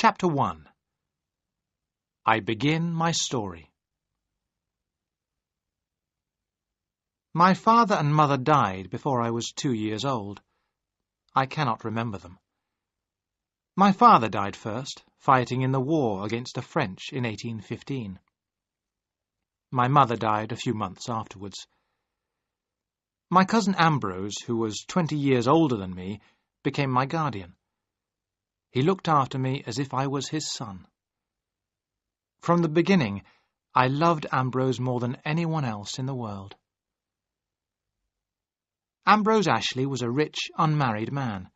Chapter 1. I begin my story. My father and mother died before I was 2 years old. I cannot remember them. My father died first, fighting in the war against the French in 1815. My mother died a few months afterwards. My cousin Ambrose, who was 20 years older than me, became my guardian. He looked after me as if I was his son. From the beginning, I loved Ambrose more than anyone else in the world. Ambrose Ashley was a rich, unmarried man.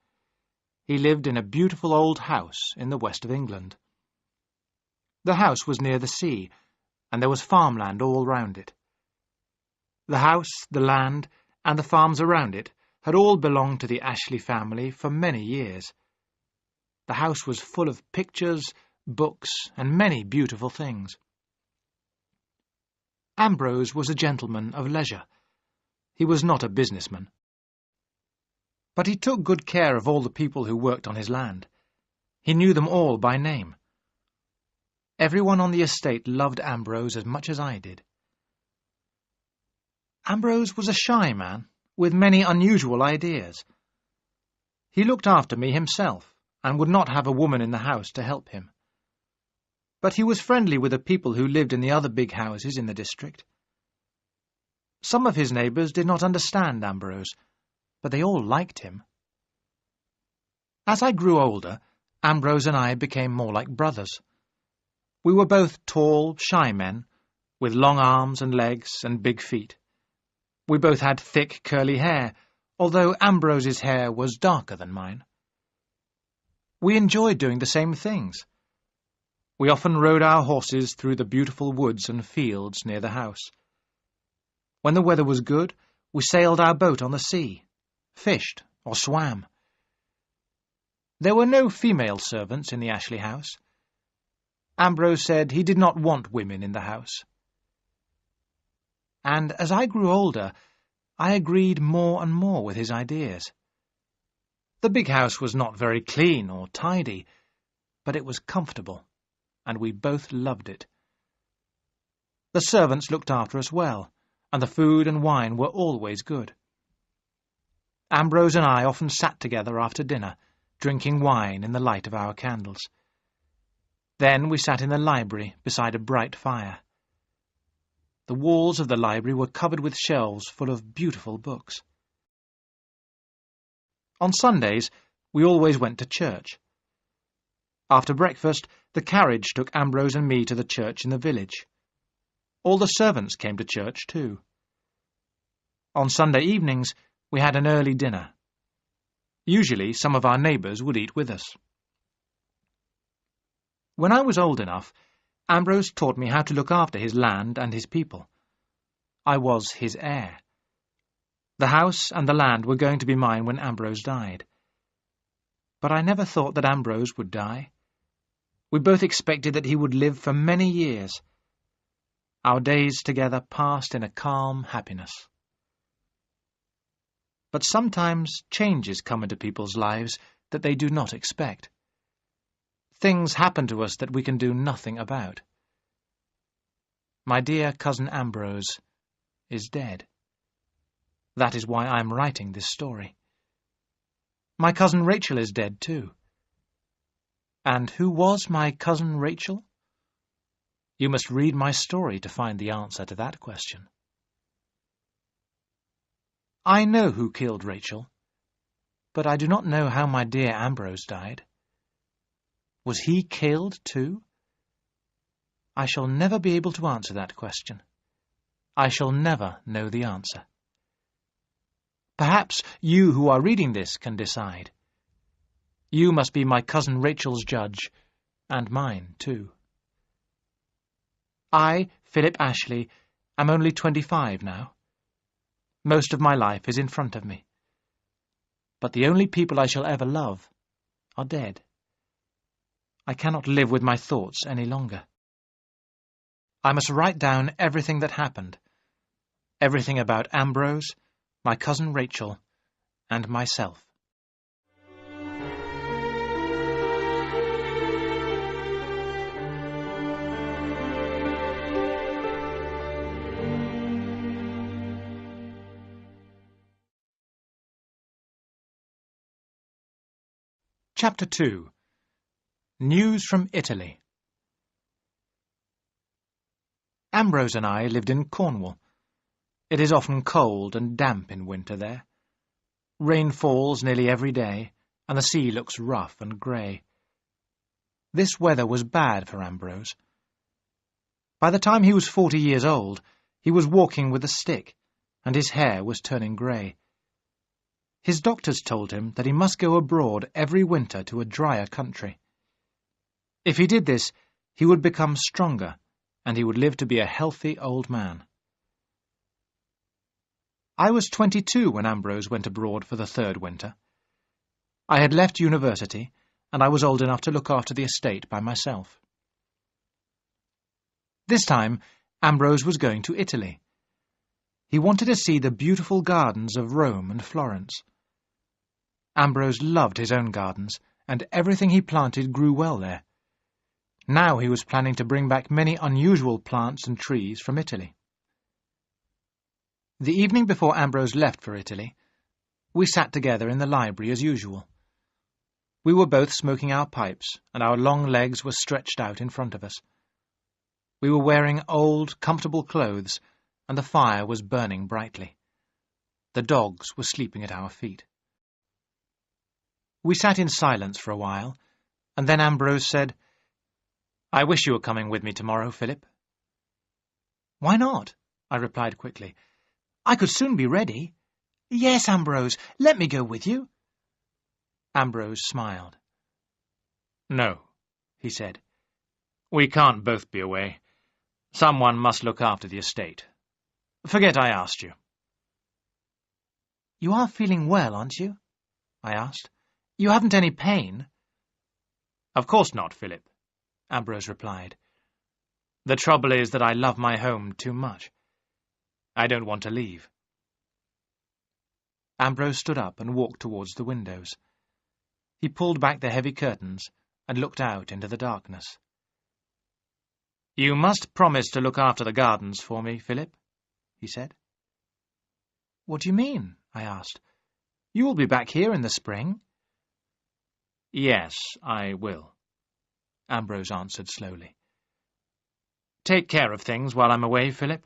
He lived in a beautiful old house in the west of England. The house was near the sea, and there was farmland all round it. The house, the land, and the farms around it had all belonged to the Ashley family for many years. The house was full of pictures, books, and many beautiful things. Ambrose was a gentleman of leisure. He was not a businessman. But he took good care of all the people who worked on his land. He knew them all by name. Everyone on the estate loved Ambrose as much as I did. Ambrose was a shy man, with many unusual ideas. He looked after me himself, and would not have a woman in the house to help him. But he was friendly with the people who lived in the other big houses in the district. Some of his neighbours did not understand Ambrose, but they all liked him. As I grew older, Ambrose and I became more like brothers. We were both tall, shy men, with long arms and legs and big feet. We both had thick, curly hair, although Ambrose's hair was darker than mine. We enjoyed doing the same things. We often rode our horses through the beautiful woods and fields near the house. When the weather was good, we sailed our boat on the sea, fished or swam. There were no female servants in the Ashley house. Ambrose said he did not want women in the house. And as I grew older, I agreed more and more with his ideas. The big house was not very clean or tidy, but it was comfortable, and we both loved it. The servants looked after us well, and the food and wine were always good. Ambrose and I often sat together after dinner, drinking wine in the light of our candles. Then we sat in the library beside a bright fire. The walls of the library were covered with shelves full of beautiful books. On Sundays, we always went to church. After breakfast, the carriage took Ambrose and me to the church in the village. All the servants came to church too. On Sunday evenings, we had an early dinner. Usually, some of our neighbours would eat with us. When I was old enough, Ambrose taught me how to look after his land and his people. I was his heir. The house and the land were going to be mine when Ambrose died. But I never thought that Ambrose would die. We both expected that he would live for many years. Our days together passed in a calm happiness. But sometimes changes come into people's lives that they do not expect. Things happen to us that we can do nothing about. My dear cousin Ambrose is dead. That is why I am writing this story. My cousin Rachel is dead too. And who was my cousin Rachel? You must read my story to find the answer to that question. I know who killed Rachel, but I do not know how my dear Ambrose died. Was he killed too? I shall never be able to answer that question. I shall never know the answer. Perhaps you who are reading this can decide. You must be my cousin Rachel's judge, and mine too. I, Philip Ashley, am only 25 now. Most of my life is in front of me. But the only people I shall ever love are dead. I cannot live with my thoughts any longer. I must write down everything that happened, everything about Ambrose, my cousin Rachel, and myself. Chapter 2. News from Italy. Ambrose and I lived in Cornwall. It is often cold and damp in winter there. Rain falls nearly every day, and the sea looks rough and grey. This weather was bad for Ambrose. By the time he was 40 years old, he was walking with a stick, and his hair was turning grey. His doctors told him that he must go abroad every winter to a drier country. If he did this, he would become stronger, and he would live to be a healthy old man. I was 22 when Ambrose went abroad for the third winter. I had left university, and I was old enough to look after the estate by myself. This time, Ambrose was going to Italy. He wanted to see the beautiful gardens of Rome and Florence. Ambrose loved his own gardens, and everything he planted grew well there. Now he was planning to bring back many unusual plants and trees from Italy. The evening before Ambrose left for Italy, we sat together in the library as usual. We were both smoking our pipes, and our long legs were stretched out in front of us. We were wearing old, comfortable clothes, and the fire was burning brightly. The dogs were sleeping at our feet. We sat in silence for a while, and then Ambrose said, "I wish you were coming with me tomorrow, Philip." "Why not?" I replied quickly. "I could soon be ready." "Yes, Ambrose, let me go with you." Ambrose smiled. "No," he said. "We can't both be away. Someone must look after the estate. Forget I asked you." "You are feeling well, aren't you?" I asked. "You haven't any pain?" "Of course not, Philip," Ambrose replied. "The trouble is that I love my home too much. I don't want to leave." Ambrose stood up and walked towards the windows. He pulled back the heavy curtains and looked out into the darkness. "You must promise to look after the gardens for me, Philip," he said. "What do you mean?" I asked. "You will be back here in the spring." "Yes, I will," Ambrose answered slowly. "Take care of things while I'm away, Philip.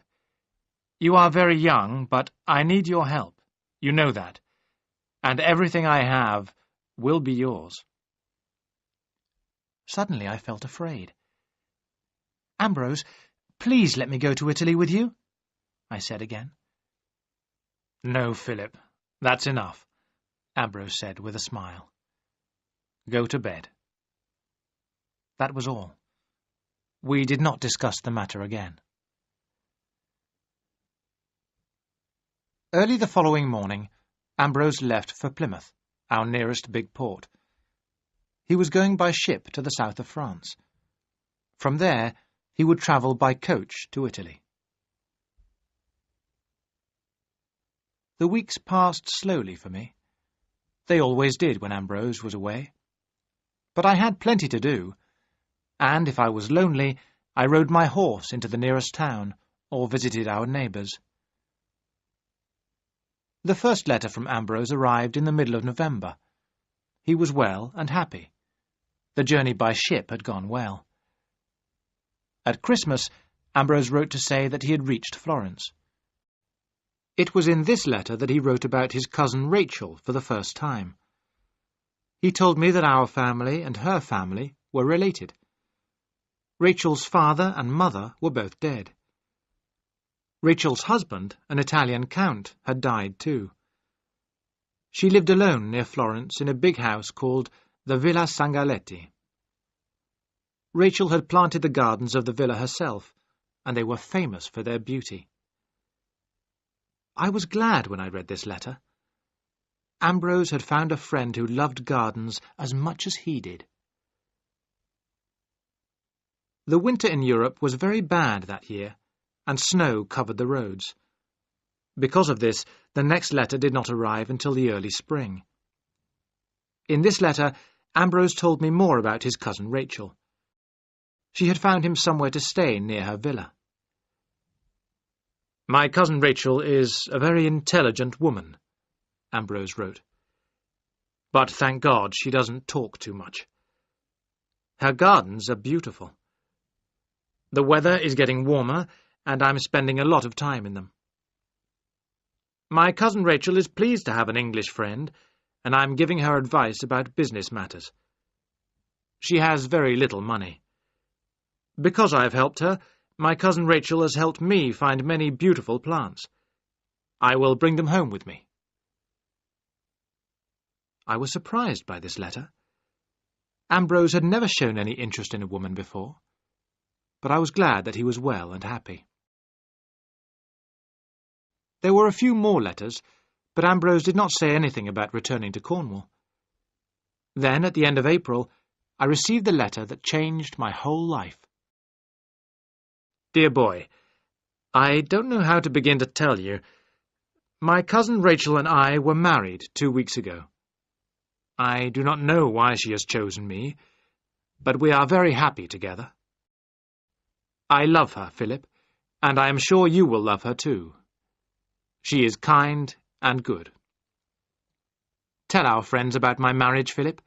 You are very young, but I need your help. You know that. And everything I have will be yours." Suddenly I felt afraid. "Ambrose, please let me go to Italy with you," I said again. "No, Philip, that's enough," Ambrose said with a smile. "Go to bed." That was all. We did not discuss the matter again. Early the following morning, Ambrose left for Plymouth, our nearest big port. He was going by ship to the south of France. From there, he would travel by coach to Italy. The weeks passed slowly for me. They always did when Ambrose was away. But I had plenty to do, and if I was lonely, I rode my horse into the nearest town or visited our neighbours. The first letter from Ambrose arrived in the middle of November. He was well and happy. The journey by ship had gone well. At Christmas, Ambrose wrote to say that he had reached Florence. It was in this letter that he wrote about his cousin Rachel for the first time. He told me that our family and her family were related. Rachel's father and mother were both dead. Rachel's husband, an Italian count, had died too. She lived alone near Florence in a big house called the Villa Sangaletti. Rachel had planted the gardens of the villa herself, and they were famous for their beauty. I was glad when I read this letter. Ambrose had found a friend who loved gardens as much as he did. The winter in Europe was very bad that year, and snow covered the roads. Because of this, the next letter did not arrive until the early spring. In this letter, Ambrose told me more about his cousin Rachel. She had found him somewhere to stay near her villa. "My cousin Rachel is a very intelligent woman," Ambrose wrote. But thank God she doesn't talk too much. Her gardens are beautiful. The weather is getting warmer, and I'm spending a lot of time in them. My cousin Rachel is pleased to have an English friend, and I'm giving her advice about business matters. She has very little money. Because I've helped her, my cousin Rachel has helped me find many beautiful plants. I will bring them home with me. I was surprised by this letter. Ambrose had never shown any interest in a woman before, but I was glad that he was well and happy. There were a few more letters, but Ambrose did not say anything about returning to Cornwall. Then, at the end of April, I received the letter that changed my whole life. Dear boy, I don't know how to begin to tell you. My cousin Rachel and I were married 2 weeks ago. I do not know why she has chosen me, but we are very happy together. I love her, Philip, and I am sure you will love her too. She is kind and good. Tell our friends about my marriage, Philip,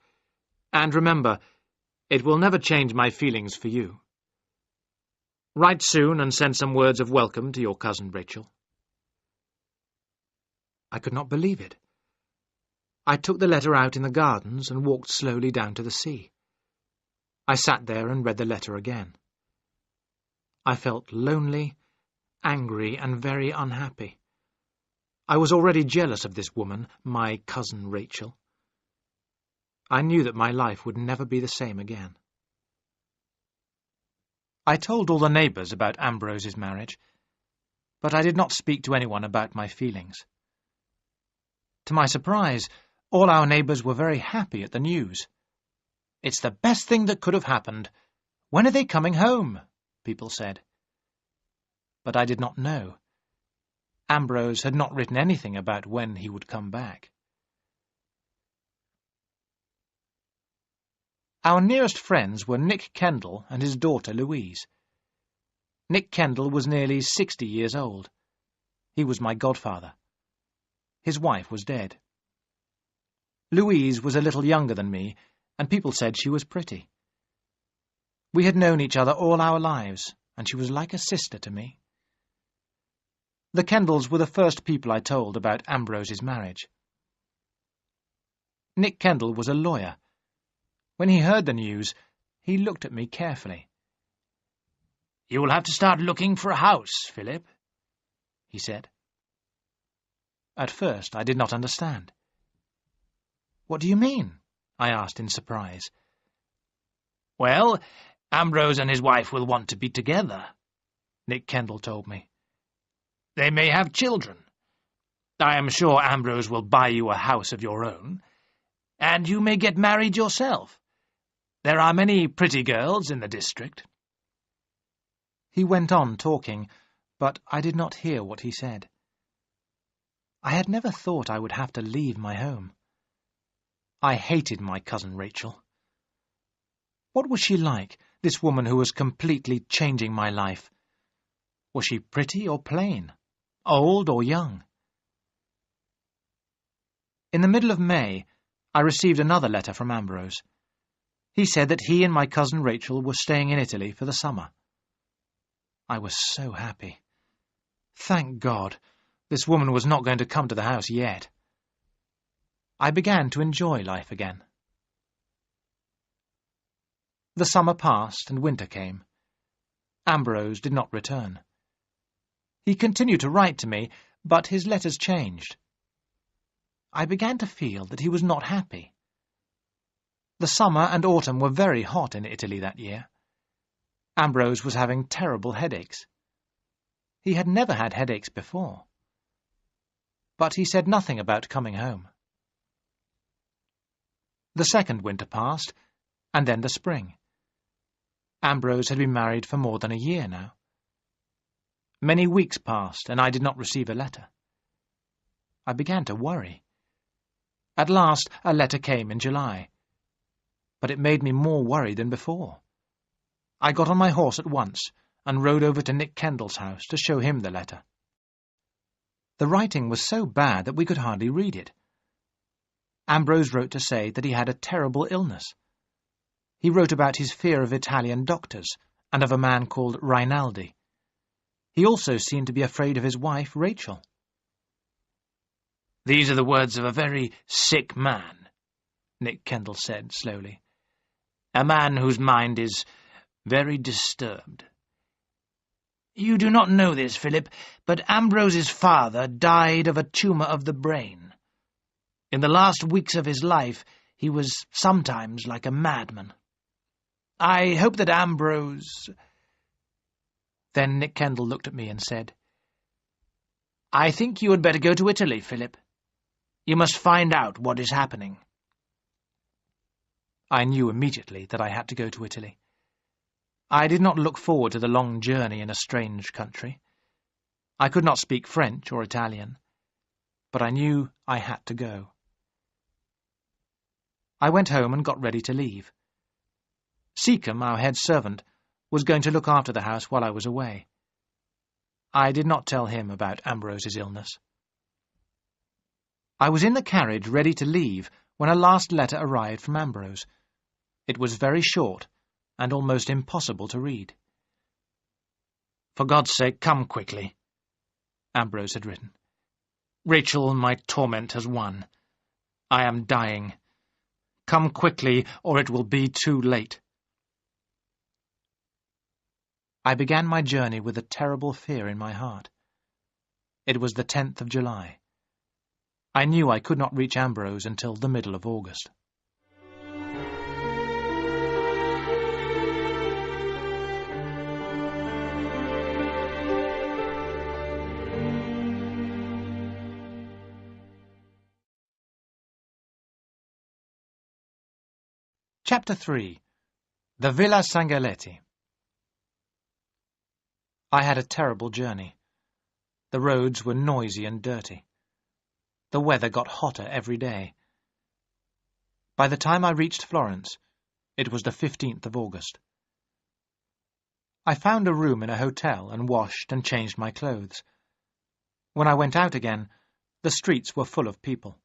and remember, it will never change my feelings for you. Write soon and send some words of welcome to your cousin Rachel. I could not believe it. I took the letter out in the gardens and walked slowly down to the sea. I sat there and read the letter again. I felt lonely, angry, and very unhappy. I was already jealous of this woman, my cousin Rachel. I knew that my life would never be the same again. I told all the neighbours about Ambrose's marriage, but I did not speak to anyone about my feelings. To my surprise, all our neighbours were very happy at the news. "It's the best thing that could have happened. When are they coming home?" people said. But I did not know. Ambrose had not written anything about when he would come back. Our nearest friends were Nick Kendall and his daughter Louise. Nick Kendall was nearly 60 years old. He was my godfather. His wife was dead. Louise was a little younger than me, and people said she was pretty. We had known each other all our lives, and she was like a sister to me. The Kendalls were the first people I told about Ambrose's marriage. Nick Kendall was a lawyer. When he heard the news, he looked at me carefully. "You will have to start looking for a house, Philip," he said. At first I did not understand. "What do you mean?" I asked in surprise. "Well, Ambrose and his wife will want to be together," Nick Kendall told me. "They may have children. I am sure Ambrose will buy you a house of your own, and you may get married yourself. There are many pretty girls in the district." He went on talking, but I did not hear what he said. I had never thought I would have to leave my home. I hated my cousin Rachel. What was she like, this woman who was completely changing my life? Was she pretty or plain, old or young? In the middle of May, I received another letter from Ambrose. He said that he and my cousin Rachel were staying in Italy for the summer. I was so happy. Thank God, this woman was not going to come to the house yet. I began to enjoy life again. The summer passed and winter came. Ambrose did not return. He continued to write to me, but his letters changed. I began to feel that he was not happy. The summer and autumn were very hot in Italy that year. Ambrose was having terrible headaches. He had never had headaches before. But he said nothing about coming home. The second winter passed, and then the spring. Ambrose had been married for more than a year now. Many weeks passed, and I did not receive a letter. I began to worry. At last, a letter came in July. But it made me more worried than before. I got on my horse at once and rode over to Nick Kendall's house to show him the letter. The writing was so bad that we could hardly read it. Ambrose wrote to say that he had a terrible illness. He wrote about his fear of Italian doctors and of a man called Rinaldi. He also seemed to be afraid of his wife, Rachel. "These are the words of a very sick man," Nick Kendall said slowly. "A man whose mind is very disturbed. You do not know this, Philip, but Ambrose's father died of a tumour of the brain. In the last weeks of his life, he was sometimes like a madman. I hope that Ambrose—" Then Nick Kendall looked at me and said, "I think you had better go to Italy, Philip. You must find out what is happening." I knew immediately that I had to go to Italy. I did not look forward to the long journey in a strange country. I could not speak French or Italian, but I knew I had to go. I went home and got ready to leave. Seacombe, our head servant, was going to look after the house while I was away. I did not tell him about Ambrose's illness. I was in the carriage ready to leave when a last letter arrived from Ambrose. It was very short and almost impossible to read. "For God's sake, come quickly," Ambrose had written. "Rachel, my torment has won. I am dying. Come quickly, or it will be too late." I began my journey with a terrible fear in my heart. It was the 10th of July. I knew I could not reach Ambrose until the middle of August. Chapter 3. The Villa Sangaletti. I had a terrible journey. The roads were noisy and dirty. The weather got hotter every day. By the time I reached Florence, it was the 15th of August. I found a room in a hotel and washed and changed my clothes. When I went out again, the streets were full of people.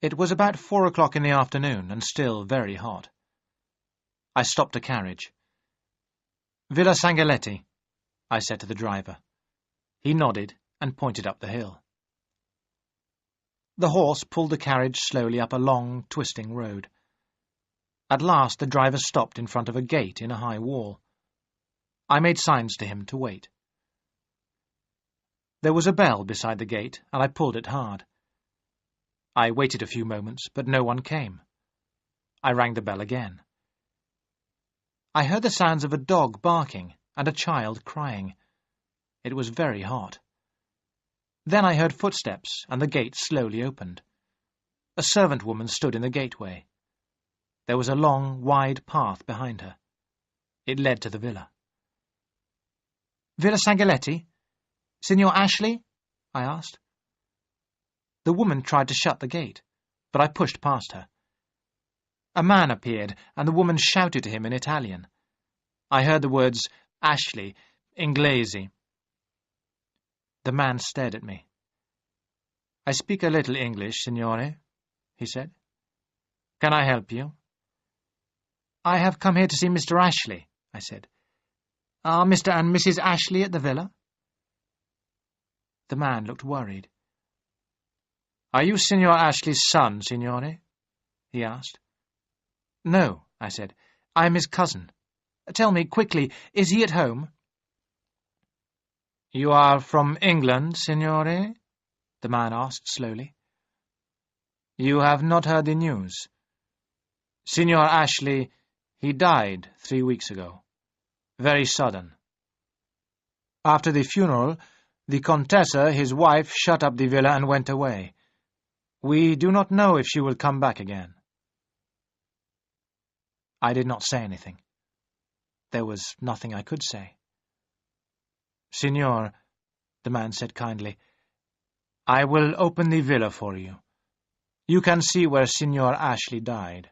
It was about 4 o'clock in the afternoon and still very hot. I stopped a carriage. "Villa Sangaletti," I said to the driver. He nodded and pointed up the hill. The horse pulled the carriage slowly up a long, twisting road. At last the driver stopped in front of a gate in a high wall. I made signs to him to wait. There was a bell beside the gate, and I pulled it hard. I waited a few moments, but no one came. I rang the bell again. I heard the sounds of a dog barking and a child crying. It was very hot. Then I heard footsteps, and the gate slowly opened. A servant woman stood in the gateway. There was a long, wide path behind her. It led to the villa. "Villa Sangaletti? Signor Ashley?" I asked. The woman tried to shut the gate, but I pushed past her. A man appeared, and the woman shouted to him in Italian. I heard the words, "Ashley, Inglesi." The man stared at me. "I speak a little English, signore," he said. "Can I help you?" "I have come here to see Mr. Ashley," I said. "Are Mr. and Mrs. Ashley at the villa?" The man looked worried. "Are you Signor Ashley's son, signore?" he asked. "No," I said. "I am his cousin. Tell me, quickly, is he at home?" "You are from England, signore?" the man asked slowly. "You have not heard the news. Signor Ashley, he died 3 weeks ago. Very sudden. After the funeral, the Contessa, his wife, shut up the villa and went away. We do not know if she will come back again." I did not say anything. There was nothing I could say. "Signor," the man said kindly, "I will open the villa for you. You can see where Signor Ashley died."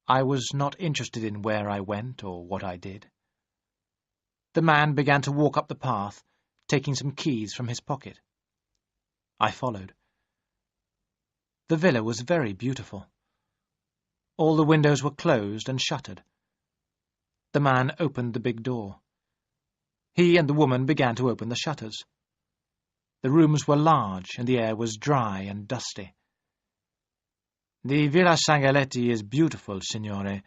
I was not interested in where I went or what I did. The man began to walk up the path, taking some keys from his pocket. I followed. The villa was very beautiful. All the windows were closed and shuttered. The man opened the big door. He and the woman began to open the shutters. The rooms were large, and the air was dry and dusty. "The Villa Sangaletti is beautiful, signore.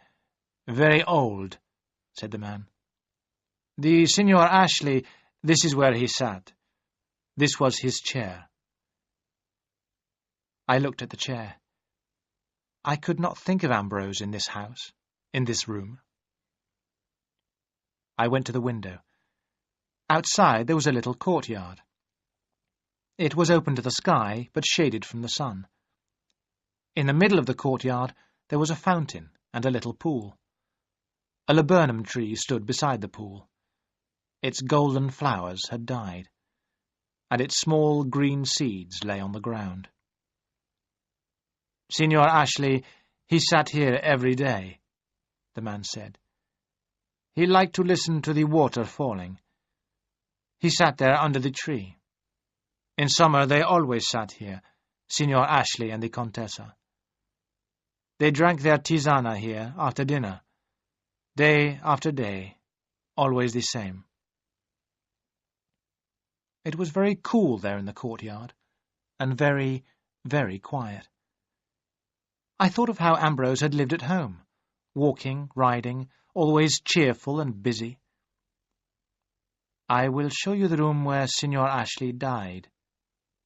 Very old," said the man. "The Signor Ashley, this is where he sat. This was his chair." I looked at the chair. I could not think of Ambrose in this house, in this room. I went to the window. Outside there was a little courtyard. It was open to the sky, but shaded from the sun. In the middle of the courtyard there was a fountain and a little pool. A laburnum tree stood beside the pool. Its golden flowers had died, and its small green seeds lay on the ground. "Signor Ashley, he sat here every day," the man said. "He liked to listen to the water falling. He sat there under the tree. In summer they always sat here, Signor Ashley and the Contessa. They drank their tisana here after dinner, day after day, always the same." It was very cool there in the courtyard, and very, very quiet. I thought of how Ambrose had lived at home, walking, riding, always cheerful and busy. "I will show you the room where Signor Ashley died,"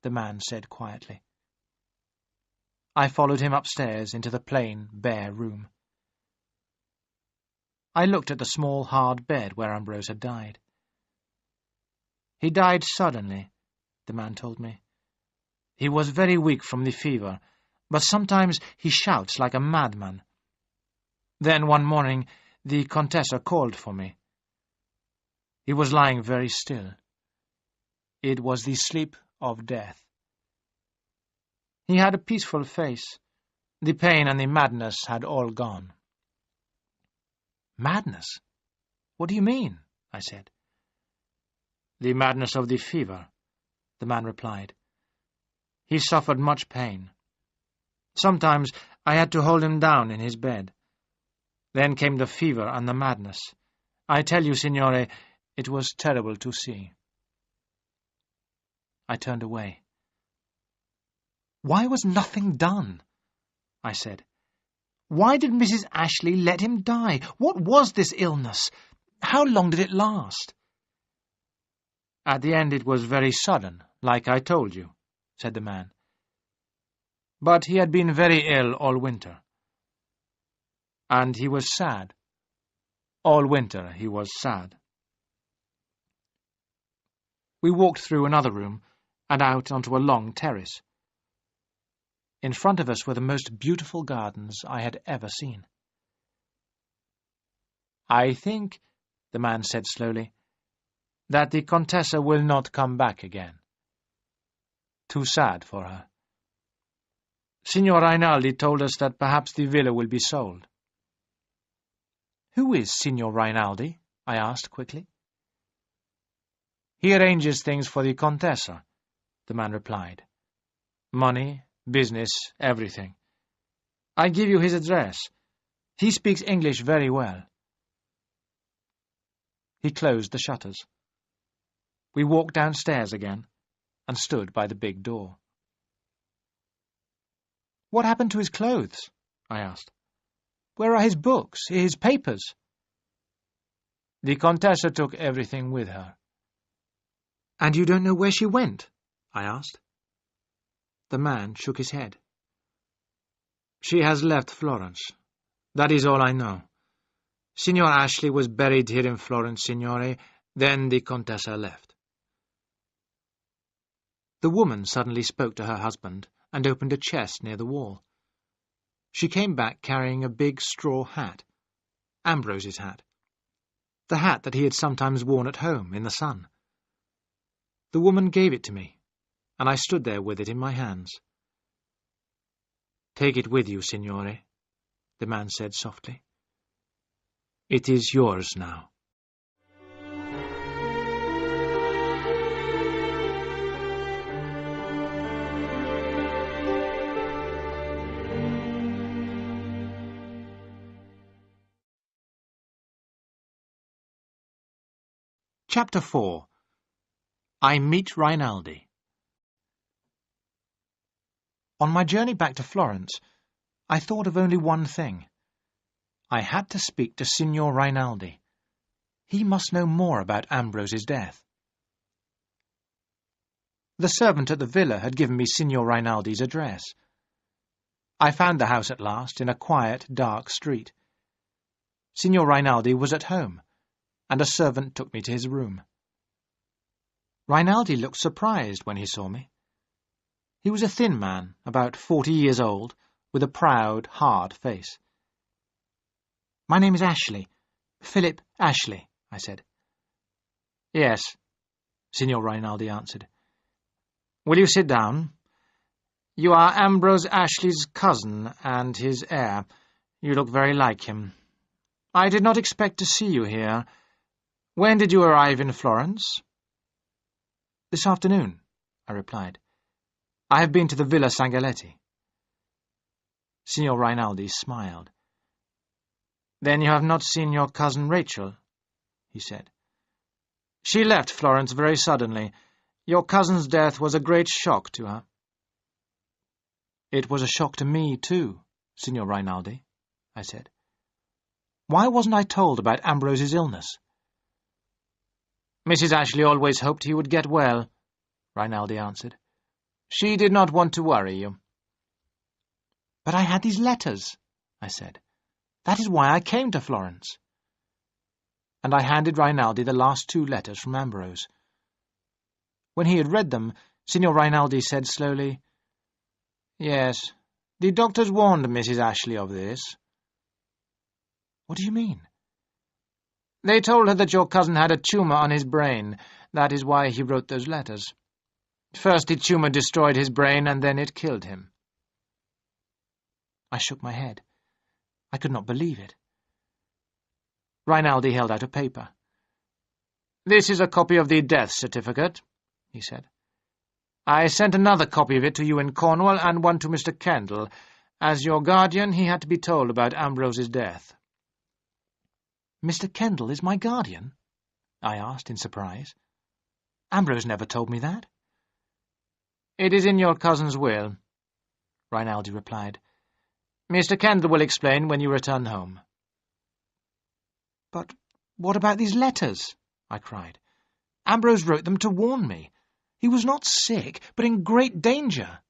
the man said quietly. I followed him upstairs into the plain, bare room. I looked at the small, hard bed where Ambrose had died. "He died suddenly," the man told me. "He was very weak from the fever, but sometimes he shouts like a madman. Then one morning the Contessa called for me. He was lying very still. It was the sleep of death. He had a peaceful face. The pain and the madness had all gone." "Madness? What do you mean?" I said. "The madness of the fever," the man replied. "He suffered much pain. Sometimes I had to hold him down in his bed. Then came the fever and the madness. I tell you, signore, it was terrible to see." I turned away. "Why was nothing done?" I said. "Why did Mrs. Ashley let him die? What was this illness? How long did it last?" "At the end it was very sudden, like I told you," said the man. "But he had been very ill all winter. And he was sad. All winter he was sad." We walked through another room and out onto a long terrace. In front of us were the most beautiful gardens I had ever seen. "I think," the man said slowly, "that the Contessa will not come back again. Too sad for her. Signor Rinaldi told us that perhaps the villa will be sold." "Who is Signor Rinaldi?" I asked quickly. "He arranges things for the Contessa," the man replied. "Money, business, everything. I give you his address. He speaks English very well." He closed the shutters. We walked downstairs again and stood by the big door. "What happened to his clothes?" I asked. "Where are his books, his papers?" "The Contessa took everything with her." "And you don't know where she went?" I asked. The man shook his head. "She has left Florence. That is all I know. Signor Ashley was buried here in Florence, signore. Then the Contessa left." The woman suddenly spoke to her husband and opened a chest near the wall. She came back carrying a big straw hat, Ambrose's hat, the hat that he had sometimes worn at home in the sun. The woman gave it to me, and I stood there with it in my hands. "Take it with you, signore," the man said softly. "It is yours now." Chapter 4. I Meet Rinaldi. On my journey back to Florence, I thought of only one thing. I had to speak to Signor Rinaldi. He must know more about Ambrose's death. The servant at the villa had given me Signor Rinaldi's address. I found the house at last in a quiet, dark street. Signor Rinaldi was at home, and a servant took me to his room. Rinaldi looked surprised when he saw me. He was a thin man, about 40 years old, with a proud, hard face. "My name is Ashley. Philip Ashley," I said. "Yes," Signor Rinaldi answered. "Will you sit down? You are Ambrose Ashley's cousin and his heir. You look very like him. I did not expect to see you here. When did you arrive in Florence?" "This afternoon," I replied. "I have been to the Villa Sangaletti." Signor Rinaldi smiled. "Then you have not seen your cousin Rachel?" he said. "She left Florence very suddenly. Your cousin's death was a great shock to her." "It was a shock to me, too, Signor Rinaldi," I said. "Why wasn't I told about Ambrose's illness?" "Mrs. Ashley always hoped he would get well," Rinaldi answered. "She did not want to worry you." "But I had these letters," I said. "That is why I came to Florence." And I handed Rinaldi the last 2 letters from Ambrose. When he had read them, Signor Rinaldi said slowly, "Yes, the doctors warned Mrs. Ashley of this." "What do you mean?" "They told her that your cousin had a tumour on his brain. That is why he wrote those letters. First the tumour destroyed his brain, and then it killed him." I shook my head. I could not believe it. Rinaldi held out a paper. "This is a copy of the death certificate," he said. "I sent another copy of it to you in Cornwall and one to Mr. Kendall. As your guardian, he had to be told about Ambrose's death." "Mr. Kendall is my guardian?" I asked in surprise. "Ambrose never told me that." "It is in your cousin's will," Rinaldi replied. "Mr. Kendall will explain when you return home." "But what about these letters?" I cried. "Ambrose wrote them to warn me. He was not sick, but in great danger."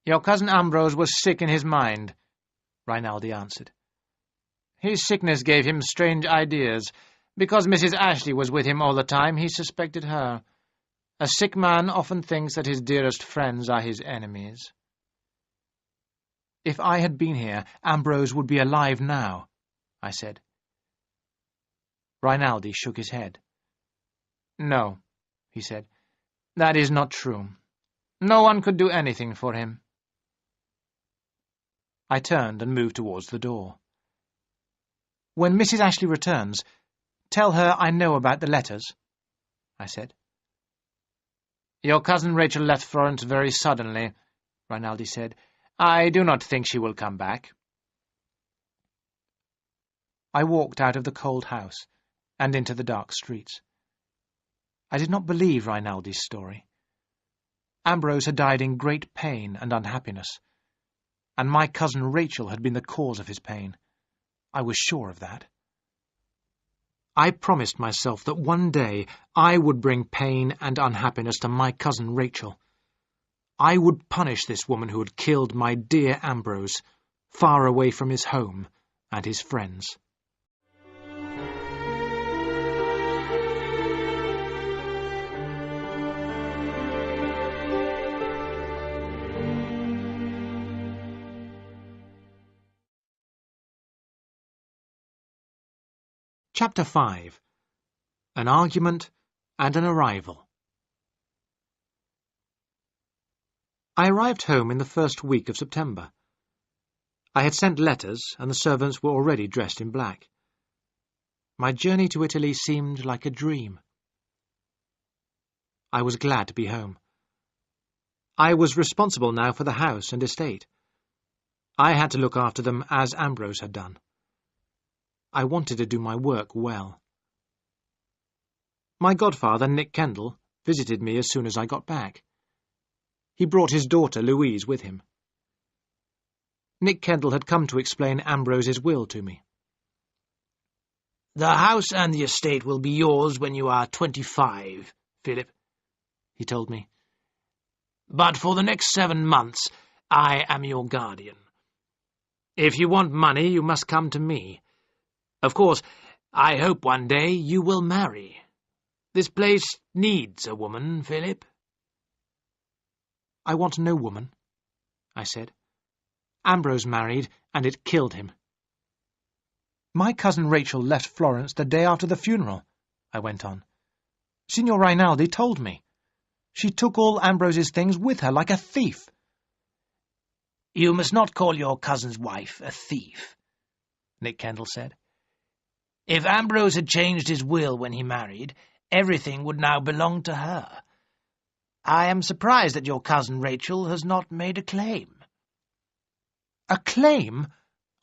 "Your cousin Ambrose was sick in his mind," Rinaldi answered. "His sickness gave him strange ideas. Because Mrs. Ashley was with him all the time, he suspected her. A sick man often thinks that his dearest friends are his enemies." "If I had been here, Ambrose would be alive now," I said. Rinaldi shook his head. "No," he said. "That is not true. No one could do anything for him." I turned and moved towards the door. "When Mrs. Ashley returns, tell her I know about the letters," I said. "Your cousin Rachel left Florence very suddenly," Rinaldi said. "I do not think she will come back." I walked out of the cold house and into the dark streets. I did not believe Rinaldi's story. Ambrose had died in great pain and unhappiness, and my cousin Rachel had been the cause of his pain. I was sure of that. I promised myself that one day I would bring pain and unhappiness to my cousin Rachel. I would punish this woman who had killed my dear Ambrose, far away from his home and his friends. Chapter 5. An Argument and an Arrival. I arrived home in the first week of September. I had sent letters, and the servants were already dressed in black. My journey to Italy seemed like a dream. I was glad to be home. I was responsible now for the house and estate. I had to look after them as Ambrose had done. I wanted to do my work well. My godfather, Nick Kendall, visited me as soon as I got back. He brought his daughter, Louise, with him. Nick Kendall had come to explain Ambrose's will to me. "The house and the estate will be yours when you are 25, Philip," he told me. "But for the next 7 months I am your guardian. If you want money, you must come to me. Of course, I hope one day you will marry. This place needs a woman, Philip." "I want no woman," I said. "Ambrose married, and it killed him." "My cousin Rachel left Florence the day after the funeral," I went on. "Signor Rinaldi told me. She took all Ambrose's things with her like a thief." "You must not call your cousin's wife a thief," Nick Kendall said. "If Ambrose had changed his will when he married, everything would now belong to her. I am surprised that your cousin Rachel has not made a claim." "A claim?"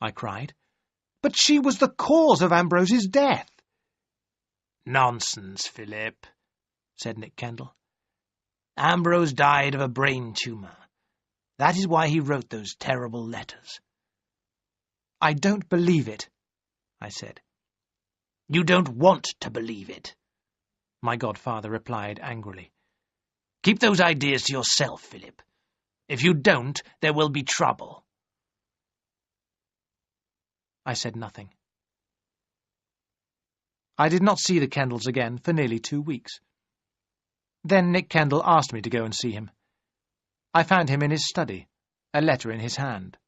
I cried. "But she was the cause of Ambrose's death." "Nonsense, Philip," said Nick Kendall. "Ambrose died of a brain tumour. That is why he wrote those terrible letters." "I don't believe it," I said. "You don't want to believe it," my godfather replied angrily. "Keep those ideas to yourself, Philip. If you don't, there will be trouble." I said nothing. I did not see the Kendalls again for nearly 2 weeks. Then Nick Kendall asked me to go and see him. I found him in his study, a letter in his hand.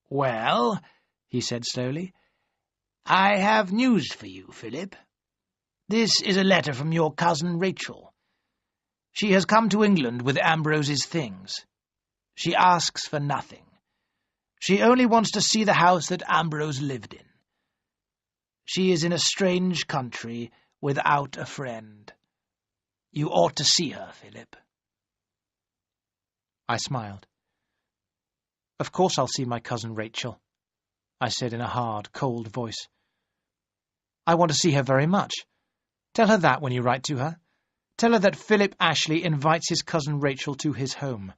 "Well," he said slowly, "I have news for you, Philip. This is a letter from your cousin Rachel. She has come to England with Ambrose's things. She asks for nothing. She only wants to see the house that Ambrose lived in. She is in a strange country without a friend. You ought to see her, Philip." I smiled. "Of course I'll see my cousin Rachel," I said in a hard, cold voice. "I want to see her very much. Tell her that when you write to her. Tell her that Philip Ashley invites his cousin Rachel to his home."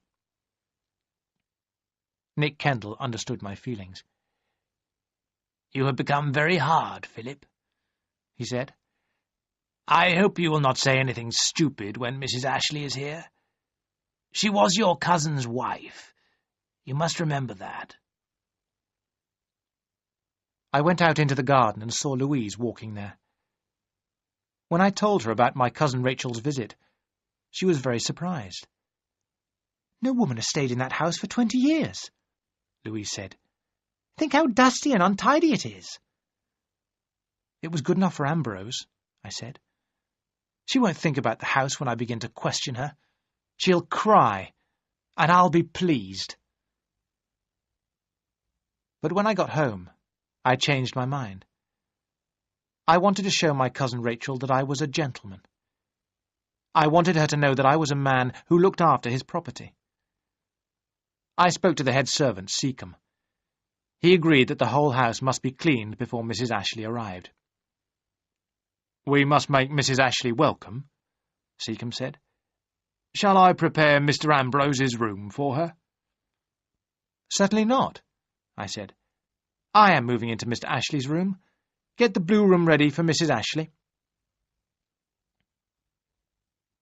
Nick Kendall understood my feelings. "You have become very hard, Philip," he said. "I hope you will not say anything stupid when Mrs. Ashley is here. She was your cousin's wife. You must remember that." I went out into the garden and saw Louise walking there. When I told her about my cousin Rachel's visit, she was very surprised. "No woman has stayed in that house for 20 years, Louise said. "Think how dusty and untidy it is." "It was good enough for Ambrose," I said. "She won't think about the house when I begin to question her. She'll cry, and I'll be pleased." But when I got home, I changed my mind. I wanted to show my cousin Rachel that I was a gentleman. I wanted her to know that I was a man who looked after his property. I spoke to the head servant, Seacombe. He agreed that the whole house must be cleaned before Mrs. Ashley arrived. "We must make Mrs. Ashley welcome," Seacombe said. "Shall I prepare Mr. Ambrose's room for her?" "Certainly not," I said. "I am moving into Mr. Ashley's room. Get the blue room ready for Mrs. Ashley."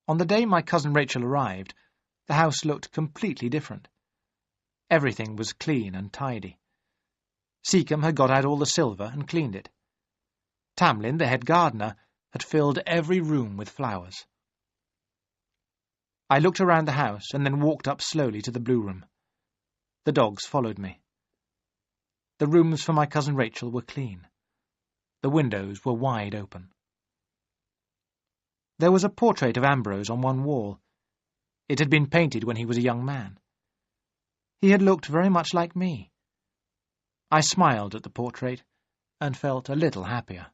On the day my cousin Rachel arrived, the house looked completely different. Everything was clean and tidy. Seacombe had got out all the silver and cleaned it. Tamlin, the head gardener, had filled every room with flowers. I looked around the house and then walked up slowly to the blue room. The dogs followed me. The rooms for my cousin Rachel were clean. The windows were wide open. There was a portrait of Ambrose on one wall. It had been painted when he was a young man. He had looked very much like me. I smiled at the portrait and felt a little happier.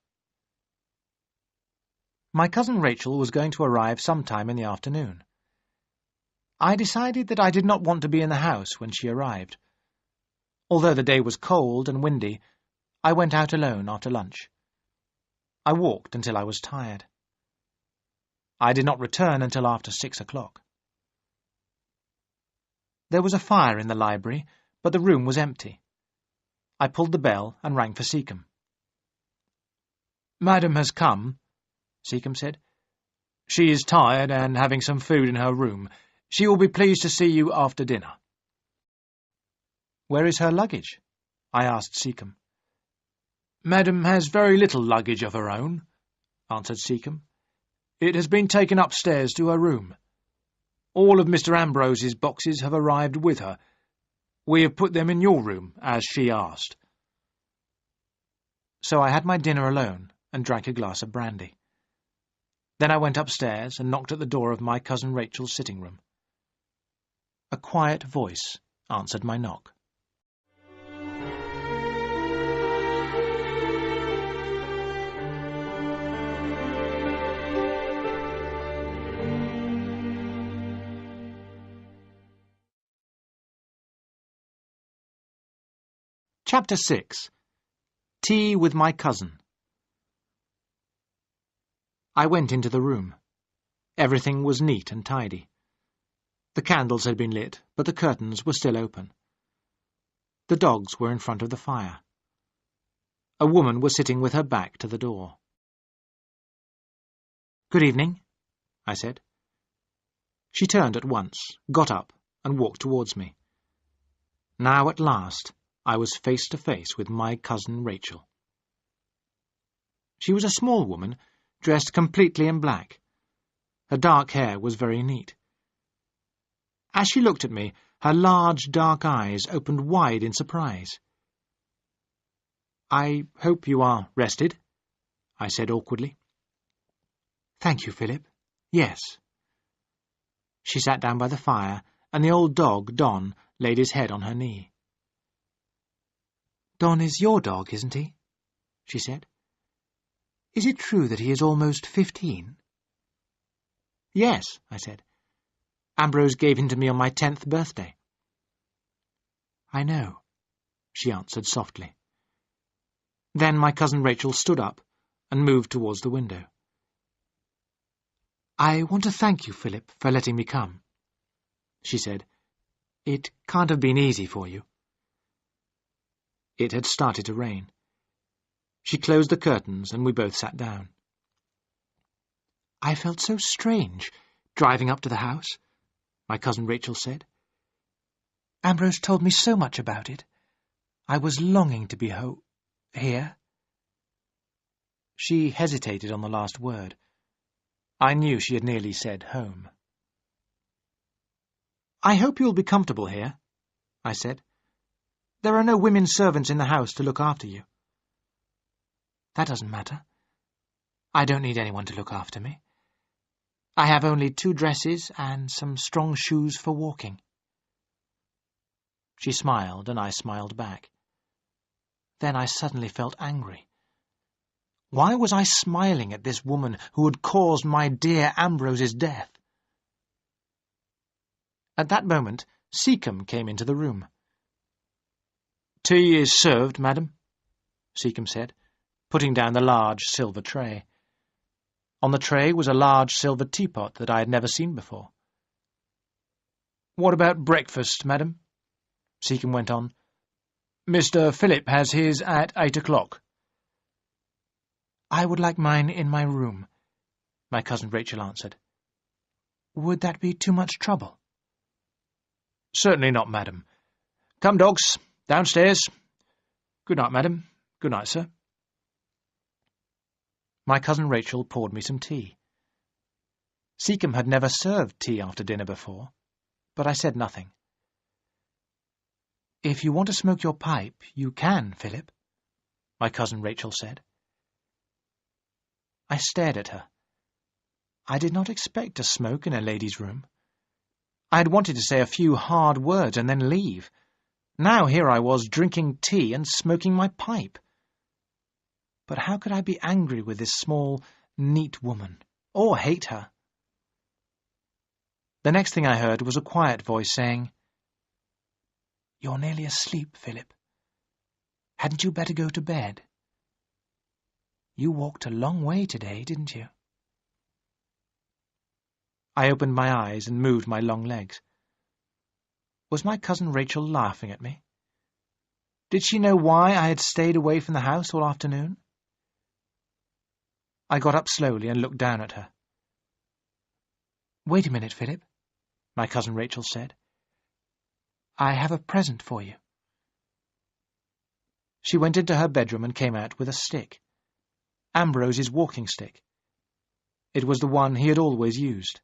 My cousin Rachel was going to arrive sometime in the afternoon. I decided that I did not want to be in the house when she arrived. Although the day was cold and windy, I went out alone after lunch. I walked until I was tired. I did not return until after 6 o'clock. There was a fire in the library, but the room was empty. I pulled the bell and rang for Seacombe. "Madam has come," Seacombe said. "She is tired and having some food in her room. She will be pleased to see you after dinner." "Where is her luggage?" I asked Seacombe. "Madam has very little luggage of her own," answered Seacombe. "It has been taken upstairs to her room. All of Mr. Ambrose's boxes have arrived with her. We have put them in your room, as she asked." So I had my dinner alone and drank a glass of brandy. Then I went upstairs and knocked at the door of my cousin Rachel's sitting room. A quiet voice answered my knock. Chapter 6. Tea with my cousin. I went into the room. Everything was neat and tidy. The candles had been lit, but the curtains were still open. The dogs were in front of the fire. A woman was sitting with her back to the door. "Good evening," I said. She turned at once, got up, and walked towards me. Now at last I was face to face with my cousin Rachel. She was a small woman, dressed completely in black. Her dark hair was very neat. As she looked at me, her large dark eyes opened wide in surprise. "I hope you are rested," I said awkwardly. "Thank you, Philip. Yes." She sat down by the fire, and the old dog, Don, laid his head on her knee. "Don is your dog, isn't he?" she said. "Is it true that he is almost 15? "Yes," I said. "Ambrose gave him to me on my 10th birthday." "I know," she answered softly. Then my cousin Rachel stood up and moved towards the window. "I want to thank you, Philip, for letting me come," she said. "It can't have been easy for you." It had started to rain. She closed the curtains and we both sat down. "I felt so strange, driving up to the house," my cousin Rachel said. "Ambrose told me so much about it. I was longing to be here." She hesitated on the last word. I knew she had nearly said home. "I hope you'll be comfortable here," I said. "There are no women servants in the house to look after you." "That doesn't matter. I don't need anyone to look after me. I have only 2 dresses and some strong shoes for walking." She smiled, and I smiled back. Then I suddenly felt angry. Why was I smiling at this woman who had caused my dear Ambrose's death? At that moment, Seacombe came into the room. "Tea is served, madam," Seacombe said, putting down the large silver tray. On the tray was a large silver teapot that I had never seen before. "What about breakfast, madam?" Seacombe went on. "Mr. Philip has his at 8 o'clock. "I would like mine in my room," my cousin Rachel answered. "Would that be too much trouble?" "Certainly not, madam. Come, dogs, downstairs. Good night, madam. Good night, sir." My cousin Rachel poured me some tea. Seacombe had never served tea after dinner before, but I said nothing. "If you want to smoke your pipe, you can, Philip," my cousin Rachel said. I stared at her. I did not expect to smoke in a lady's room. I had wanted to say a few hard words and then leave. Now here I was drinking tea and smoking my pipe. But how could I be angry with this small, neat woman, or hate her? The next thing I heard was a quiet voice saying, "You're nearly asleep, Philip. Hadn't you better go to bed?" You walked a long way today, didn't you? I opened my eyes and moved my long legs. Was my cousin Rachel laughing at me? Did she know why I had stayed away from the house all afternoon? I got up slowly and looked down at her. "Wait a minute, Philip," my cousin Rachel said. "I have a present for you." She went into her bedroom and came out with a stick. Ambrose's walking stick. It was the one he had always used.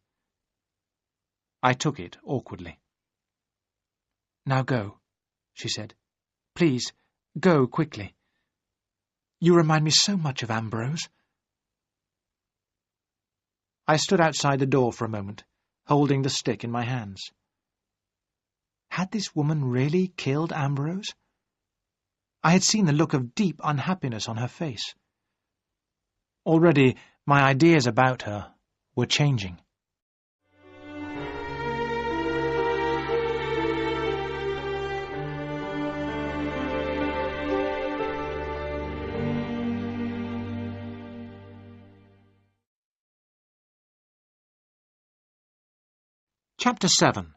I took it awkwardly. "Now go," she said. "Please, go quickly. You remind me so much of Ambrose." I stood outside the door for a moment, holding the stick in my hands. Had this woman really killed Ambrose? I had seen the look of deep unhappiness on her face. Already my ideas about her were changing. Chapter 7.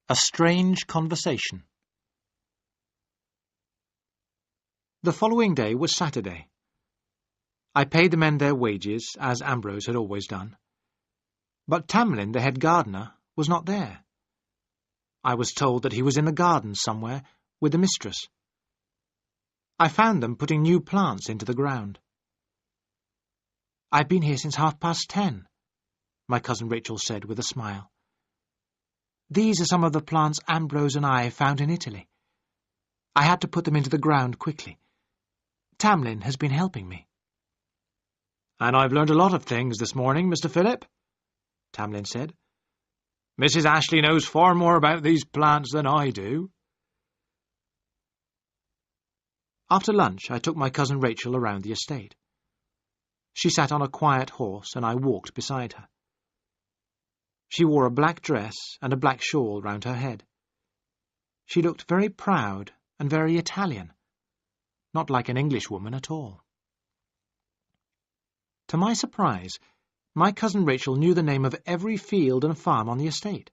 A Strange Conversation. The following day was Saturday. I paid the men their wages, as Ambrose had always done. But Tamlin, the head gardener, was not there. I was told that he was in the garden somewhere with the mistress. I found them putting new plants into the ground. "I've been here since 10:30, my cousin Rachel said with a smile. "These are some of the plants Ambrose and I found in Italy. I had to put them into the ground quickly. Tamlin has been helping me." "And I've learned a lot of things this morning, Mr. Philip," Tamlin said. "Mrs. Ashley knows far more about these plants than I do." After lunch, I took my cousin Rachel around the estate. She sat on a quiet horse, and I walked beside her. She wore a black dress and a black shawl round her head. She looked very proud and very Italian, not like an Englishwoman at all. To my surprise, my cousin Rachel knew the name of every field and farm on the estate.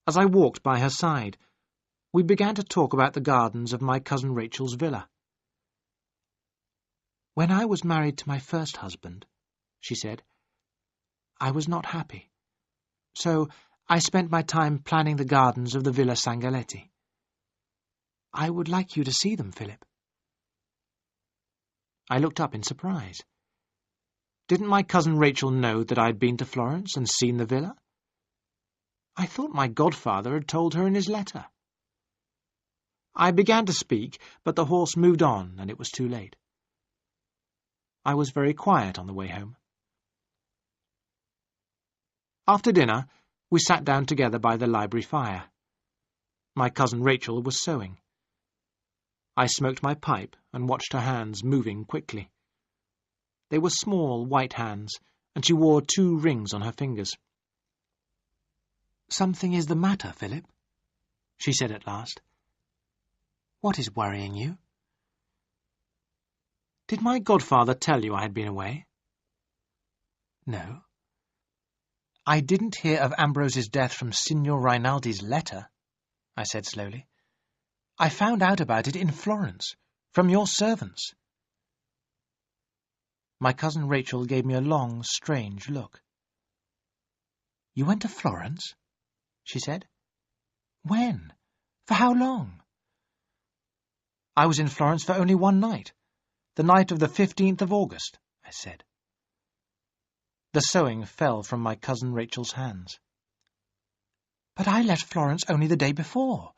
As I walked by her side, we began to talk about the gardens of my cousin Rachel's villa. "When I was married to my first husband," she said, "I was not happy. So I spent my time planning the gardens of the Villa Sangaletti. I would like you to see them, Philip." I looked up in surprise. Didn't my cousin Rachel know that I'd been to Florence and seen the villa? I thought my godfather had told her in his letter. I began to speak, but the horse moved on, and it was too late. I was very quiet on the way home. After dinner, we sat down together by the library fire. My cousin Rachel was sewing. I smoked my pipe and watched her hands moving quickly. They were small, white hands, and she wore 2 rings on her fingers. "Something is the matter, Philip," she said at last. "What is worrying you?" "Did my godfather tell you I had been away?" "No." "I didn't hear of Ambrose's death from Signor Rinaldi's letter," I said slowly. "I found out about it in Florence, from your servants." My cousin Rachel gave me a long, strange look. "You went to Florence?" she said. "When? For how long?" "I was in Florence for only one night, the night of the 15th of August, I said. The sewing fell from my cousin Rachel's hands. "But I left Florence only the day before.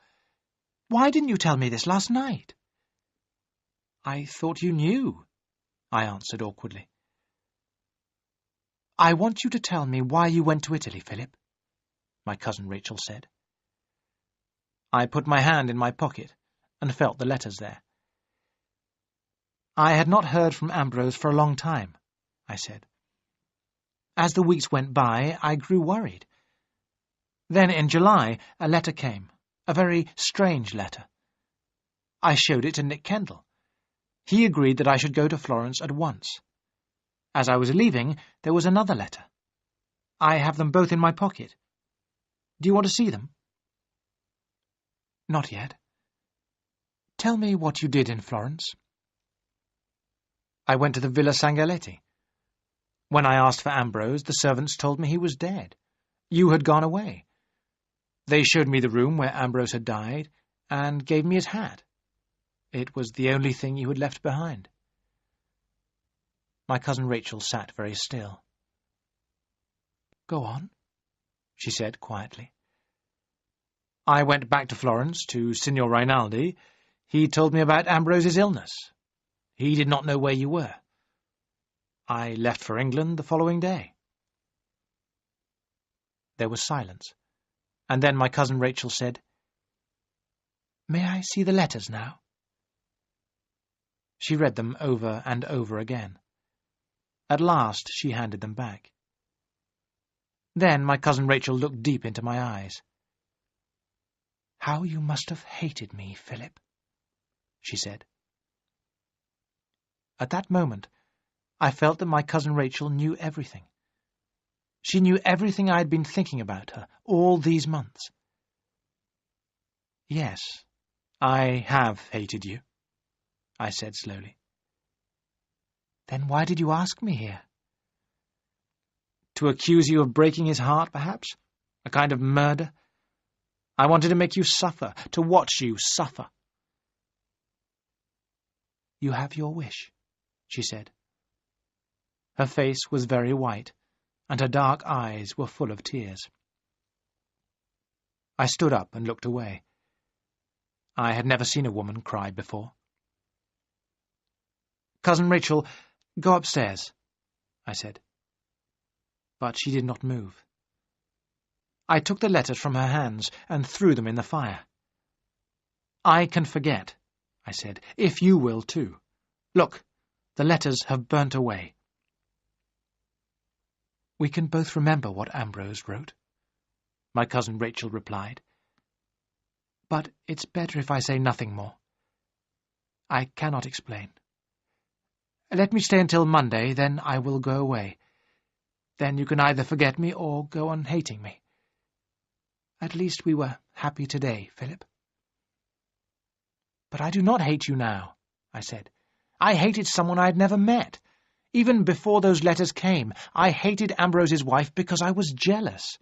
Why didn't you tell me this last night?" "I thought you knew," I answered awkwardly. "I want you to tell me why you went to Italy, Philip," my cousin Rachel said. I put my hand in my pocket and felt the letters there. "I had not heard from Ambrose for a long time," I said. "As the weeks went by, I grew worried. Then in July a letter came, a very strange letter. I showed it to Nick Kendall. He agreed that I should go to Florence at once. As I was leaving, there was another letter. I have them both in my pocket. Do you want to see them? Not yet. Tell me what you did in Florence. I went to the Villa Sangaletti. When I asked for Ambrose, the servants told me he was dead. You had gone away. They showed me the room where Ambrose had died, and gave me his hat. It was the only thing you had left behind. My cousin Rachel sat very still. Go on, she said quietly. I went back to Florence, to Signor Rinaldi. He told me about Ambrose's illness. He did not know where you were. I left for England the following day. There was silence, and then my cousin Rachel said, May I see the letters now? She read them over and over again. At last she handed them back. Then my cousin Rachel looked deep into my eyes. How you must have hated me, Philip, she said. At that moment, I felt that my cousin Rachel knew everything. She knew everything I had been thinking about her all these months. Yes, I have hated you, I said slowly. Then why did you ask me here? To accuse you of breaking his heart, perhaps? A kind of murder? I wanted to make you suffer, to watch you suffer. You have your wish, she said. Her face was very white, and her dark eyes were full of tears. I stood up and looked away. I had never seen a woman cry before. Cousin Rachel, go upstairs, I said. But she did not move. I took the letters from her hands and threw them in the fire. I can forget, I said, if you will too. Look, the letters have burnt away. We can both remember what Ambrose wrote, my cousin Rachel replied. But it's better if I say nothing more. I cannot explain. Let me stay until Monday, then I will go away. Then you can either forget me or go on hating me. At least we were happy today, Philip. But I do not hate you now, I said. I hated someone I had never met. Even before those letters came, I hated Ambrose's wife because I was jealous.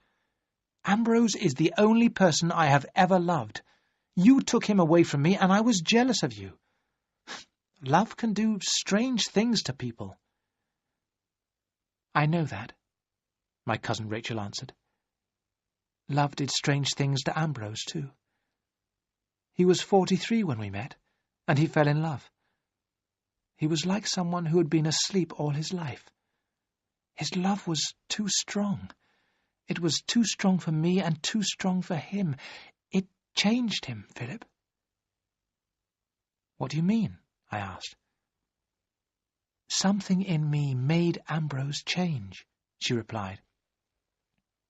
Ambrose is the only person I have ever loved. You took him away from me, and I was jealous of you. Love can do strange things to people. I know that, my cousin Rachel answered. Love did strange things to Ambrose, too. He was 43 when we met, and he fell in love. He was like someone who had been asleep all his life. His love was too strong. It was too strong for me and too strong for him. It changed him, Philip. What do you mean? I asked. Something in me made Ambrose change, she replied.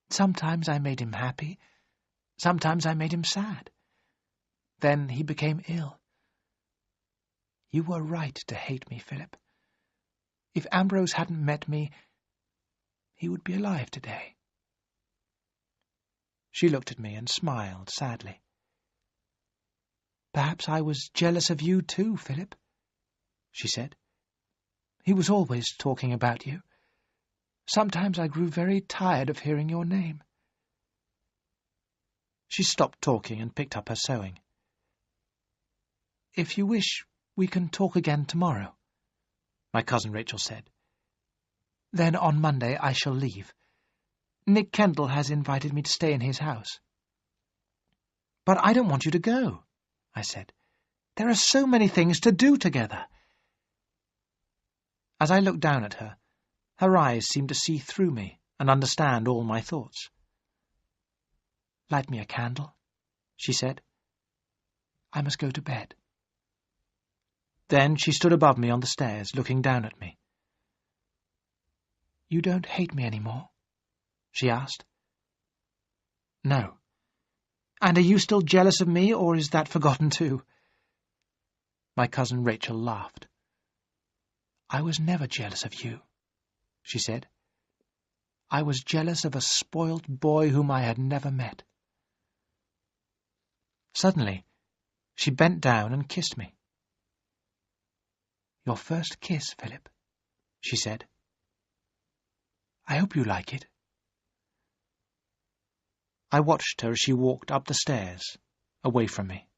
Sometimes I made him happy. Sometimes I made him sad. Then he became ill. You were right to hate me, Philip. If Ambrose hadn't met me, he would be alive today. She looked at me and smiled sadly. Perhaps I was jealous of you too, Philip, she said. He was always talking about you. Sometimes I grew very tired of hearing your name. She stopped talking and picked up her sewing. If you wish, we can talk again tomorrow, my cousin Rachel said. Then on Monday I shall leave. Nick Kendall has invited me to stay in his house. But I don't want you to go, I said. There are so many things to do together. As I looked down at her, her eyes seemed to see through me and understand all my thoughts. Light me a candle, she said. I must go to bed. Then she stood above me on the stairs, looking down at me. You don't hate me any more? She asked. No. And are you still jealous of me, or is that forgotten too? My cousin Rachel laughed. "I was never jealous of you," she said. "I was jealous of a spoilt boy whom I had never met." Suddenly, she bent down and kissed me. "Your first kiss, Philip," she said. "I hope you like it." I watched her as she walked up the stairs, away from me.